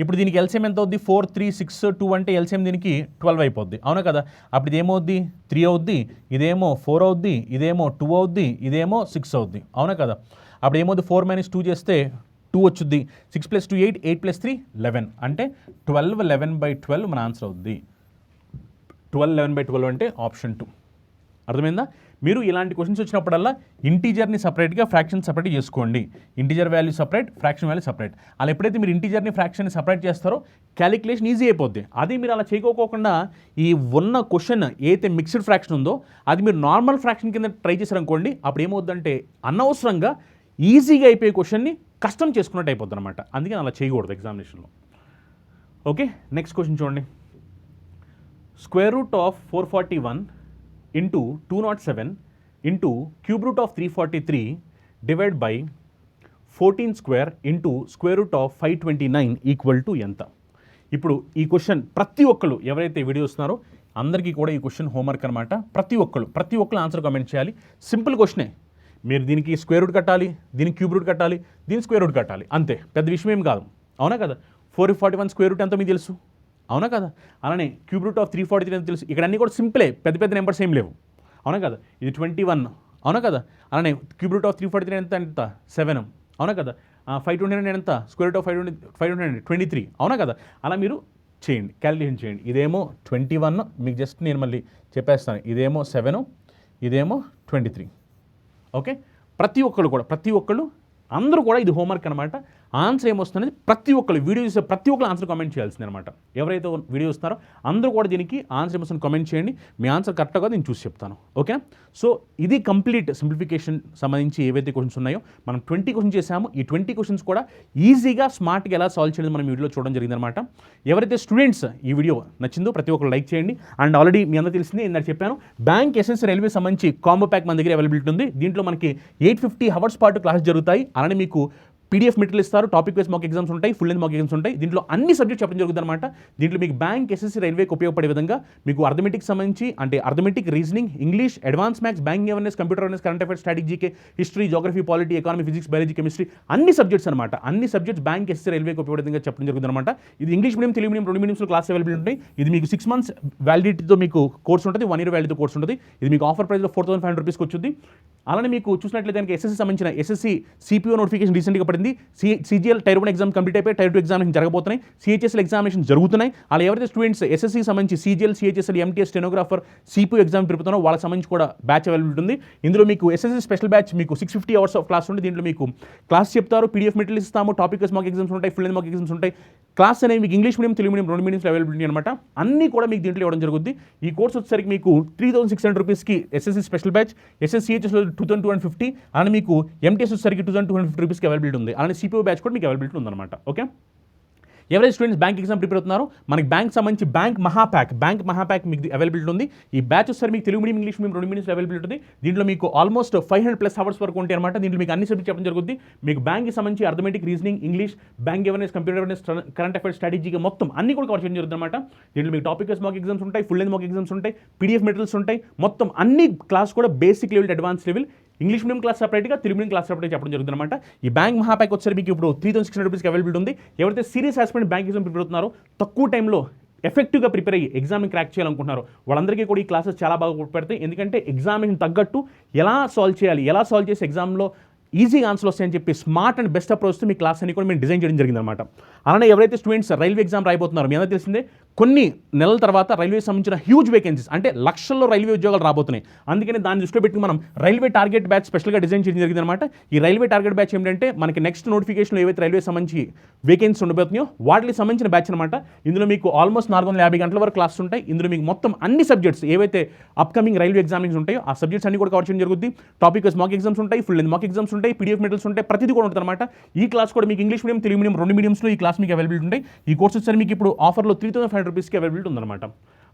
ఇప్పుడు దీనికి ఎల్సిఎం ఎంత అవుద్ది 4 3 6 2 అంటే ఎల్సిఎం దీనికి 12 అయిపోద్ది అవునా కదా. అప్పుడు ఇదేమవుద్ది 3 అవుద్ది, ఇదేమో 4 అవుద్ది, ఇదేమో 2 అవుద్ది, ఇదేమో 6 అవుద్ది అవునా కదా. అప్పుడు ఏమవుద్ది 4 - 2 చేస్తే 2 వచ్చుద్ది, 6 + 2 8, 8 + 3 11 అంటే 12 11/12 మన ఆన్సర్ అవుద్ది. 12 11/12 అంటే ఆప్షన్ 2. అర్థమైందా. మీరు ఇలాంటి క్వశ్చన్స్ వచ్చినప్పుడల్లా ఇంటీజర్ని సపరేట్గా ఫ్రాక్షన్ సపరేట్ చేసుకోండి. Integer value separate, fraction value separate. అలా ఎప్పుడైతే మీరు ఇంటీజర్ని ఫ్రాక్షన్ని సపరేట్ చేస్తారో క్యాలిక్యులేషన్ ఈజీ అయిపోద్ది. అది మీరు అలా చేయకోకుండా ఈ ఉన్న క్వశ్చన్ ఏదైతే మిక్స్డ్ ఫ్రాక్షన్ ఉందో అది మీరు నార్మల్ ఫ్రాక్షన్ కింద ట్రై చేశారనుకోండి, అప్పుడు ఏమవుద్దంటే అనవసరంగా ఈజీగా అయిపోయే క్వశ్చన్ని కష్టం చేసుకున్నట్టు అయిపోద్ది అనమాట. అందుకని అలా చేయకూడదు ఎగ్జామినేషన్లో. ఓకే, నెక్స్ట్ క్వశ్చన్ చూడండి. √441 into 207 into cube root of 343 divided by 14 square into √529 equal to ఎంత. ఇప్పుడు ఈ క్వశ్చన్ ప్రతి ఒక్కరు ఎవరైతే వీడియో వస్తున్నారో అందరికీ కూడా ఈ క్వశ్చన్ హోంవర్క్ అనమాట. ప్రతి ఒక్కరు ఆన్సర్ కామెంట్ చేయాలి. సింపుల్ క్వశ్చనే. మీరు దీనికి స్క్వేర్ రూట్ కట్టాలి, దీనికి క్యూబ్ రూట్ కట్టాలి, దీనికి స్క్వేర్ రూట్ కట్టాలి, అంతే. పెద్ద విషయం ఏం కాదు అవునా కదా. 441 స్క్వేర్ రూట్ ఎంతో మీకు తెలుసు అవునా కదా. అలానే క్యూబ్ రూట్ ఆఫ్ 343 ఎంత తెలుసు. ఇక్కడ అన్నీ కూడా సింపులే, పెద్ద పెద్ద నెంబర్స్ ఏం లేవు అవునా కదా. ఇది 21 అవునా కదా. అలానే క్యూబ్ రూట్ ఆఫ్ 343 ఎంత 7 అవునా కదా. 529 ఎంత స్క్వేర్ రూట్ ఆఫ్ 523 అవునా కదా. అలా మీరు చేయండి, క్యాలిక్యులేషన్ చేయండి. ఇదేమో 21, మీకు జస్ట్ నేను మళ్ళీ చెప్పేస్తాను. ఇదేమో 7, ఇదేమో 23. ఓకే, ప్రతి ఒక్కళ్ళు అందరూ కూడా ఇది హోంవర్క్ అనమాట. ఆన్సర్ ఏమొస్తుందనేది ప్రతి ఒక్కళ్ళు వీడియో చూసే ప్రతి ఒక్కరు ఆన్సర్ కామెంట్ చేయాల్సింది అనమాట. ఎవరైతే వీడియో చూస్తున్నారో అందరూ కూడా దీనికి ఆన్సర్ ఏమొస్తుంది కామెంట్ చేయండి. మీ ఆన్సర్ కరెక్ట్గా నేను చూసి చెప్తాను. ఓకే, సో ఇది కంప్లీట్ సింప్లిఫికేషన్ సంబంధించి ఏవైతే క్వశ్చన్స్ ఉన్నాయో మనం 20 క్వశ్చన్స్ చేసాము. ఈ 20 క్వశ్చన్స్ కూడా ఈజీగా స్మార్ట్గా ఎలా సాల్వ్ చేయడం మనం వీడియోలో చూడడం జరిగిందనమాట. ఎవరైతే స్టూడెంట్స్ ఈ వీడియో నచ్చిందో ప్రతి ఒక్కరు లైక్ చేయండి. అండ్ ఆల్రెడీ మీ అందరూ తెలిసింది ఇందాక చెప్పాను, బ్యాంక్ ఎస్ఎస్సీ రైల్వే సంబంధించి కాంబో ప్యాక్ మన దగ్గర అవైలబిలిటీ ఉంది. దీంట్లో మనకి 850 అవర్స్ పాటు క్లాసెస్ జరుగుతాయి. అలానే మీకు పీడిఎఫ్ మెటీరియల్ ఇస్తారు, టాపిక్ వైస్ మాక్ ఎగ్జామ్స్ ఉంటాయి, ఫుల్ లెంత్ మాక్ ఎగ్జామ్స్ ఉంటాయి. దీంట్లో అన్ని సబ్జెక్ట్స్ చెప్పడం జరుగుతుంది అనమాట. దీంట్లో మీకు బ్యాంక్ ఎస్ఎస్సీ రైల్వేకి ఉపయోగపడే విధంగా మీకు అర్థమెటిక్ సంబంధించి అంటే arithmetic, reasoning, English, advance maths, banking awareness, computer awareness, current affairs, static GK, history, geography, polity, economy, physics, biology, chemistry అన్ని సబ్జెక్ట్స్ అనమాట. అన్ని సబ్జెక్ట్స్ బ్యాంక్ ఎస్ఎస్సీ రైల్వేకి ఉపయోగపడే విధంగా చెప్పడం జరుగుతుంది అనమాట. ఇది ఇంగ్లీష్ మీడియం, తెలుగు మీడియం 2 మీడియంస్లో క్లాస్ అవైలబుల్ ఉంటాయి. ఇది మీకు 6 months వ్యాలిడిటీతో మీకు కోర్స్ ఉంటుంది, 1 year వ్యాలిడిటీతో కోర్స్ ఉంటుంది. ఇది మీకు ఆఫర్ ప్రైస్లో 4,500 రూపీస్కి వచ్చింది. అలానే మీకు చూసినట్లయితే దానికి ఎస్ఎస్సీ సంబంధించిన ఎస్ఎస్సీ సిపిఓ నోటిఫికేషన్ రీసెంట్గా పడింది. సిజిఎల్ టైర్ 1 ఎగ్జామ్ కంప్లీట్ అయిపోయి టైర్ 2 ఎగ్జామినేషన్ జరగబోతున్నాయి. సిహెచ్ఎస్ఎల్ ఎగ్జామినేషన్ జరుగుతున్నాయి. అలా ఎవరైతే స్టూడెంట్స్ ఎస్ఎస్సీ సంబంధించి CGL, CHSL, MTS, stenographer, CPO exam prepare వాళ్ళకి సంబంధించి కూడా బ్యాచ్ అవైలబుల్ ఉంది. ఇందులో మీకు ఎస్ఎస్సీ స్పెషల్ బ్యాచ్ మీకు 650 అవర్స్ ఆఫ్ క్లాస్ ఉంది. దీంట్లో మీకు క్లాస్ చెప్తారు, పీడిఎఫ్ మెటీరియల్ ఇస్తాము, టాపిక్ వైస్ మాక్ ఎగ్జామ్స్ ఉంటాయి, ఫుల్ లెంత్ మాక్ ఎగ్జామ్స్ ఉంటాయి. క్లాస్ అనేవి మీకు ఇంగ్లీష్ మీడియం, తెలుగు మీడియం 2 మీడియంస్లో అవైలబిలిటీ అనమాట. అన్నీ కూడా మీకు దీంట్లో ఇవ్వడం జరుగుతుంది. ఈ కోర్స్ వచ్చేసరికి మీకు 3,600 రూపీస్కి ఎస్ఎస్సీ స్పెషల్ బ్యాచ్, ఎస్ఎస్సీ సిహెచ్ఎస్లో 2,250, అలానే మీకు ఎంటీఎస్ వచ్చేసరికి 2,250 రూపీస్కి అవైలబిలిటీ ఉంది. అలానే సిపిఓ బ్యాచ్ కూడా మీకు అవైలబిలిటీ ఉందన్నమాట. ఓకే, ఎవరైతే స్టూడెంట్స్ బ్యాంక్ ఎగ్జామ్ ప్రిపేర్ అవుతున్నారో మనకి బ్యాంక్ సంబంధించి బ్యాంక్ మహాప్యాక్ మీకు అవైలబిలిటీ ఉంది. ఈ బ్యాచ్ వచ్చేసరికి మీకు తెలుగు మీడియం, ఇంగ్లీష్ మీడియం 2 మీడియంస్లో అవైలబిలిటీ ఉంది. దీంట్లో మీకు ఆల్మోస్ట్ 500+ అవర్స్ వరకు ఉంటాయి అనమాట. దీంట్లో మీకు అన్ని సబ్జెక్ట్ చెప్పడం జరుగుతుంది. మీకు బ్యాంక్కి సంబంధించి arithmetic, reasoning, English, bank awareness, computer awareness, current affairs, స్ట్రాటజీగా మొత్తం అన్ని కూడా కవర్ చేయడం జరుగుతుంది అనమాట. దీంట్లో మీకు టాపిక్ వైస్ మాక్ ఎగ్జామ్స్ ఉంటాయి, ఫుల్ లెంత్ మాక్ ఎగ్జామ్స్ ఉంటాయి, పీడిఎఫ్ మెటీరియల్స్ ఉంటాయి. మొత్తం అన్ని క్లాస్ కూడా basic level, advance level, English medium class సపరేట్గా, తెలుగు మీడియం క్లాస్ సపరేట్గా చెప్పడం జరుగుతుంది అనమాట. ఈ బ్యాంక్ మహాప్యాక్ వచ్చేసరికి మీకు ఇప్పుడు 3,600 రూపీస్కి అవైలబిలిటీ ఉంది. ఎవరైతే serious aspirant bank exam prepare అవుతున్నారో తక్కువ టైంలో ఎఫెక్టివ్గా ప్రిపేర్ అయ్యి ఎగ్జామ్ని క్రాక్ చేయాలనుకుంటున్నారు వాళ్ళందరికీ కూడా ఈ క్లాసెస్ చాలా బాగా ఉపయోగపడతాయి. ఎందుకంటే ఎగ్జామినేషన్ తగ్గట్టు ఎలా సాల్వ్ చేసి ఎగ్జామ్లో ఈజీగా ఆన్సర్ వస్తాయని చెప్పి స్మార్ట్ అండ్ బెస్ట్ అప్రోచ్తో మీ క్లాస్ అన్ని కూడా మేము డిజైన్ చేయడం జరిగిందనమాట. అలానే ఎవరైతే స్టూడెంట్స్ రైల్వే ఎగ్జామ్ రాయిపోతున్నారు మీ అందరూ తెలిసిందే, కొన్ని నెలల తర్వాత రైల్వే సంబంధించిన హ్యూజ్ వేకెన్సీస్ అంటే లక్షల్లో రైల్వే ఉద్యోగాలు రాబోతున్నాయి. అందుకని దాన్ని దృష్టిలో పెట్టి మనం రైల్వే టార్గెట్ బ్యాచ్ స్పెషల్గా డిజైన్ చేయడం జరిగిందనమాట. ఈ రైల్వే టార్గెట్ బ్యాచ్ ఏంటంటే మనకి నెక్స్ట్ నోటిఫికేషన్లో ఏవైతే రైల్వే సంబంధించి వేకెన్సీ ఉండబోతున్నాయో వాటికి సంబంధించిన బ్యాచ్ అనమాట. ఇందులో మీకు ఆల్మోస్ట్ 450 గంటల వరకు క్లాస్ ఉంటాయి. ఇందులో మీకు మొత్తం అన్ని సబ్జెక్ట్స్ ఏవైతే అప్కమింగ్ రైల్వే ఎగ్జామినేషన్ ఉంటాయో ఆ సబ్జెక్ట్స్ అన్ని కూడా కవర్ చేయడం జరుగుతుంది. టాపిక్ వైస్ మాక్ ఎగ్జామ్స్ ఉంటాయి, ఫుల్ లెంత్ మాక్ ఎగ్జామ్స్ ఉంటాయి, పీడిఎఫ్ మెటీరియల్స్ ఉంటాయి, ప్రతిదీ కూడా ఉంటుంది అనమాట. ఈ క్లాస్ కూడా మీకు ఇంగ్లీష్ మీడియం, తెలుగు మీడియం 2 మీడియంస్లో ఈ క్లాస్ మీకు అవైలబిలిటీ ఉంటాయి. ఈ కోర్స్ వచ్చేసరికి మీకు ఇప్పుడు ఆఫర్లో 3,500 రూపీస్కి అవైలబిలిటీ ఉందన్నమాట.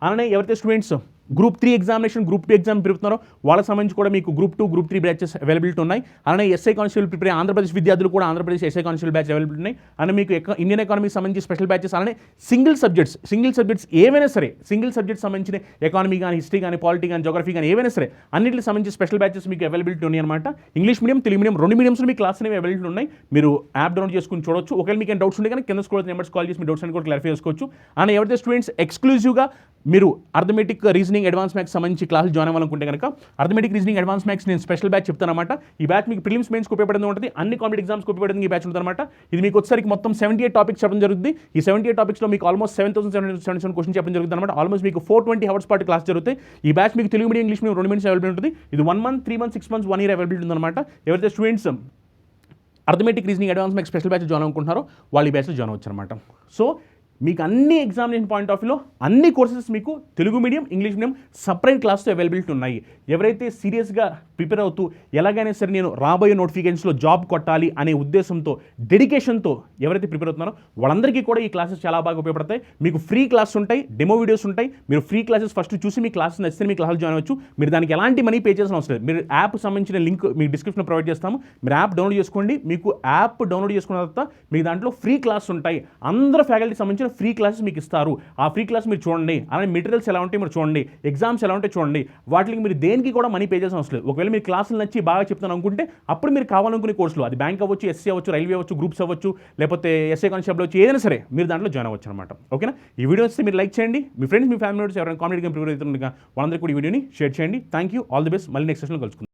అలానే ఎవరైతే students group 3 examination, group 2 exam ప్రిపేరుతున్నారో వాళ్ళకి సంబంధించి కూడా మీకు గ్రూప్ 2, గ్రూప్ 3 బ్యాచెస్ అవైలబిలిటీ ఉన్నాయి. అలానే ఎస్ఐ కానిస్టేబుల్ ప్రిపేర్ ఆంధ్రప్రదేశ్ విద్యార్థులు కూడా Andhra Pradesh SI constable batch availability ఉన్నాయి. అలానే మీకు ఇండియన్ ఎకానమీకి సంబంధించి స్పెషల్ బ్యాచెస్, అలానే సింగిల్ సబ్జెక్ట్స్ ఏవైనా సరే, సింగిల్ సబ్జెక్ట్స్ సంబంధించిన ఎకానమీ కానీ, హిస్టరీ కానీ, పాలిటీ కానీ, జోగ్రఫీ కానీ ఏవైనా సరే అన్నింటికి సంబంధించి స్పెషల్ బ్యాచెస్ మీకు అవైలబిలిటీ ఉన్నాయి అనమాట. ఇంగ్లీష్ మీడియం, తెలుగు మీడియం 2 మీడియంస్లో మీ క్లాస్ అనేవి అవైలబిలిటీ ఉన్నాయి. మీరు యాప్ డౌన్లోడ్ చేసుకుని చూడొచ్చు. ఒకవేళ మీకు డౌట్స్ ఉంటే కానీ కింద స్క్రోల్ నెంబర్స్ కాల్ చేసి మీ డౌట్స్ అని కూడా క్లారిఫై చేసుకోవచ్చు. అండ్ ఎవరైతే స్టూడెంట్స్ ఎక్స్క్లూజివ్గా మీరు అర్థమెటిక్, రీజనింగ్, అడ్వాన్స్ మ్యాథ్స్ సంబంధించి క్లాసులు జాయిన్ అవ్వాలనుకుంటే కనుక అర్థమెటిక్, రీజనింగ్, అడ్వాన్స్ మ్యాథ్స్ నేను స్పెషల్ బ్యాచ్ చెప్తానమాట. ఈ బ్యాచ్ మీకు ప్రిలిమ్స్, మెయిన్స్ ఉపయోగపడుతూ ఉంటుంది, అన్ని కాంపిటేటివ్ ఎగ్జామ్స్కి ఉపయోగపడుతుంది ఈ బ్యాచ్ ఉంటుందన్నమాట. ఇది మీకు వచ్చేసరికి మొత్తం 78 టాపిక్స్ చెప్పడం జరుగుతుంది. ఈ 78 టాపిక్స్లో మీకు ఆల్మోస్ట్ 7777 క్వశ్చన్ చెప్పడం జరుగుతుంది అనమాట. ఆల్మోస్ట్ మీకు 420 అవర్స్ పాటు క్లాస్ జరుగుతాయి. ఈ బ్యాచ్ మీకు Telugu medium, English medium 2 medium availability ఉంటుంది. ఇది 1 month, 3 months, 6 months, 1 year availability ఉందన్నమాట. ఎవరైతే students arithmetic, reasoning, advance maths special batch join అనుకుంటున్నారో వాళ్ళు ఈ బ్యాచ్లో జాయిన్ అవ్వచ్చు అనమాట. సో మీకు అన్ని ఎగ్జామినేషన్ పాయింట్ ఆఫ్ వ్యూలో అన్ని కోర్సెస్ మీకు Telugu medium, English medium separate క్లాస్తో అవైలబిలిటీ ఉన్నాయి. ఎవరైతే సీరియస్గా ప్రిపేర్ అవుతూ ఎలాగైనా సరే నేను రాబోయే నోటిఫికేషన్స్లో జాబ్ కొట్టాలి అనే ఉద్దేశంతో, డెడికేషన్తో ఎవరైతే ప్రిపేర్ అవుతున్నారో వాళ్ళందరికీ కూడా ఈ క్లాసెస్ చాలా బాగా ఉపయోగపడతాయి. మీకు ఫ్రీ క్లాస్ ఉంటాయి, డెమో వీడియోస్ ఉంటాయి. మీరు ఫ్రీ క్లాసెస్ ఫస్ట్ చూసి మీ క్లాసెస్ నచ్చితే మీ క్లాసులు జాయిన్ అవ్వచ్చు. మీరు దానికి ఎలాంటి మనీ పే చేయాల్సిన అవసరం లేదు. మీరు యాప్ సంబంధించిన లింక్ మీకు డిస్క్రిప్షన్లో ప్రొవైడ్ చేస్తాము. మీరు యాప్ డౌన్లోడ్ చేసుకోండి. మీకు యాప్ డౌన్లోడ్ చేసుకున్న తర్వాత మీకు దాంట్లో ఫ్రీ క్లాస్ ఉంటాయి. అందరూ ఫ్యాకల్టీ సంబంధించిన ఫ్రీ క్లాసెస్ మీకు ఇస్తారు. ఆ ఫ్రీ క్లాస్ మీరు చూడండి. అలానే మెటీరియల్స్ ఎలా ఉంటాయి మీరు చూడండి, ఎగ్జామ్స్ ఎలా ఉంటాయి చూడండి. వాటికి మీరు దేనికి కూడా మనీ పే చేయాల్సిన అవసరం లేదు. ఒకవేళ మీరు క్లాసులు నచ్చి బాగా చెప్తాను అనుకుంటే అప్పుడు మీరు కావాలనుకునే కోర్సులు, అది బ్యాంక్ అవ్వచ్చు, ఎస్సీ అవ్వచ్చు, రైల్వే అవ్వచ్చు, గ్రూప్స్ అవ్వచ్చు, లేకపోతే ఎస్ఐ కానిస్టేబుల్ అవ్వచ్చు, ఏదైనా సరే మీరు దాంట్లో జాయిన్ అవ్వచ్చు అనమాట. ఓకేనా? ఈ వీడియో వస్తే మీరు లైక్ చేయండి. మీ ఫ్రెండ్స్, మీ ఫ్యామిలీ మెంబర్స్ ఎవరైనా కాంపిటేటివ్ ప్రిపేర్ అవుతుండగా వాళ్ళందరికీ కూడా ఈ వీడియోని షేర్ చేయండి. Thank you, all the best. మళ్ళీ నెక్స్ట్ సెషన్లో కలుసుకుందాం.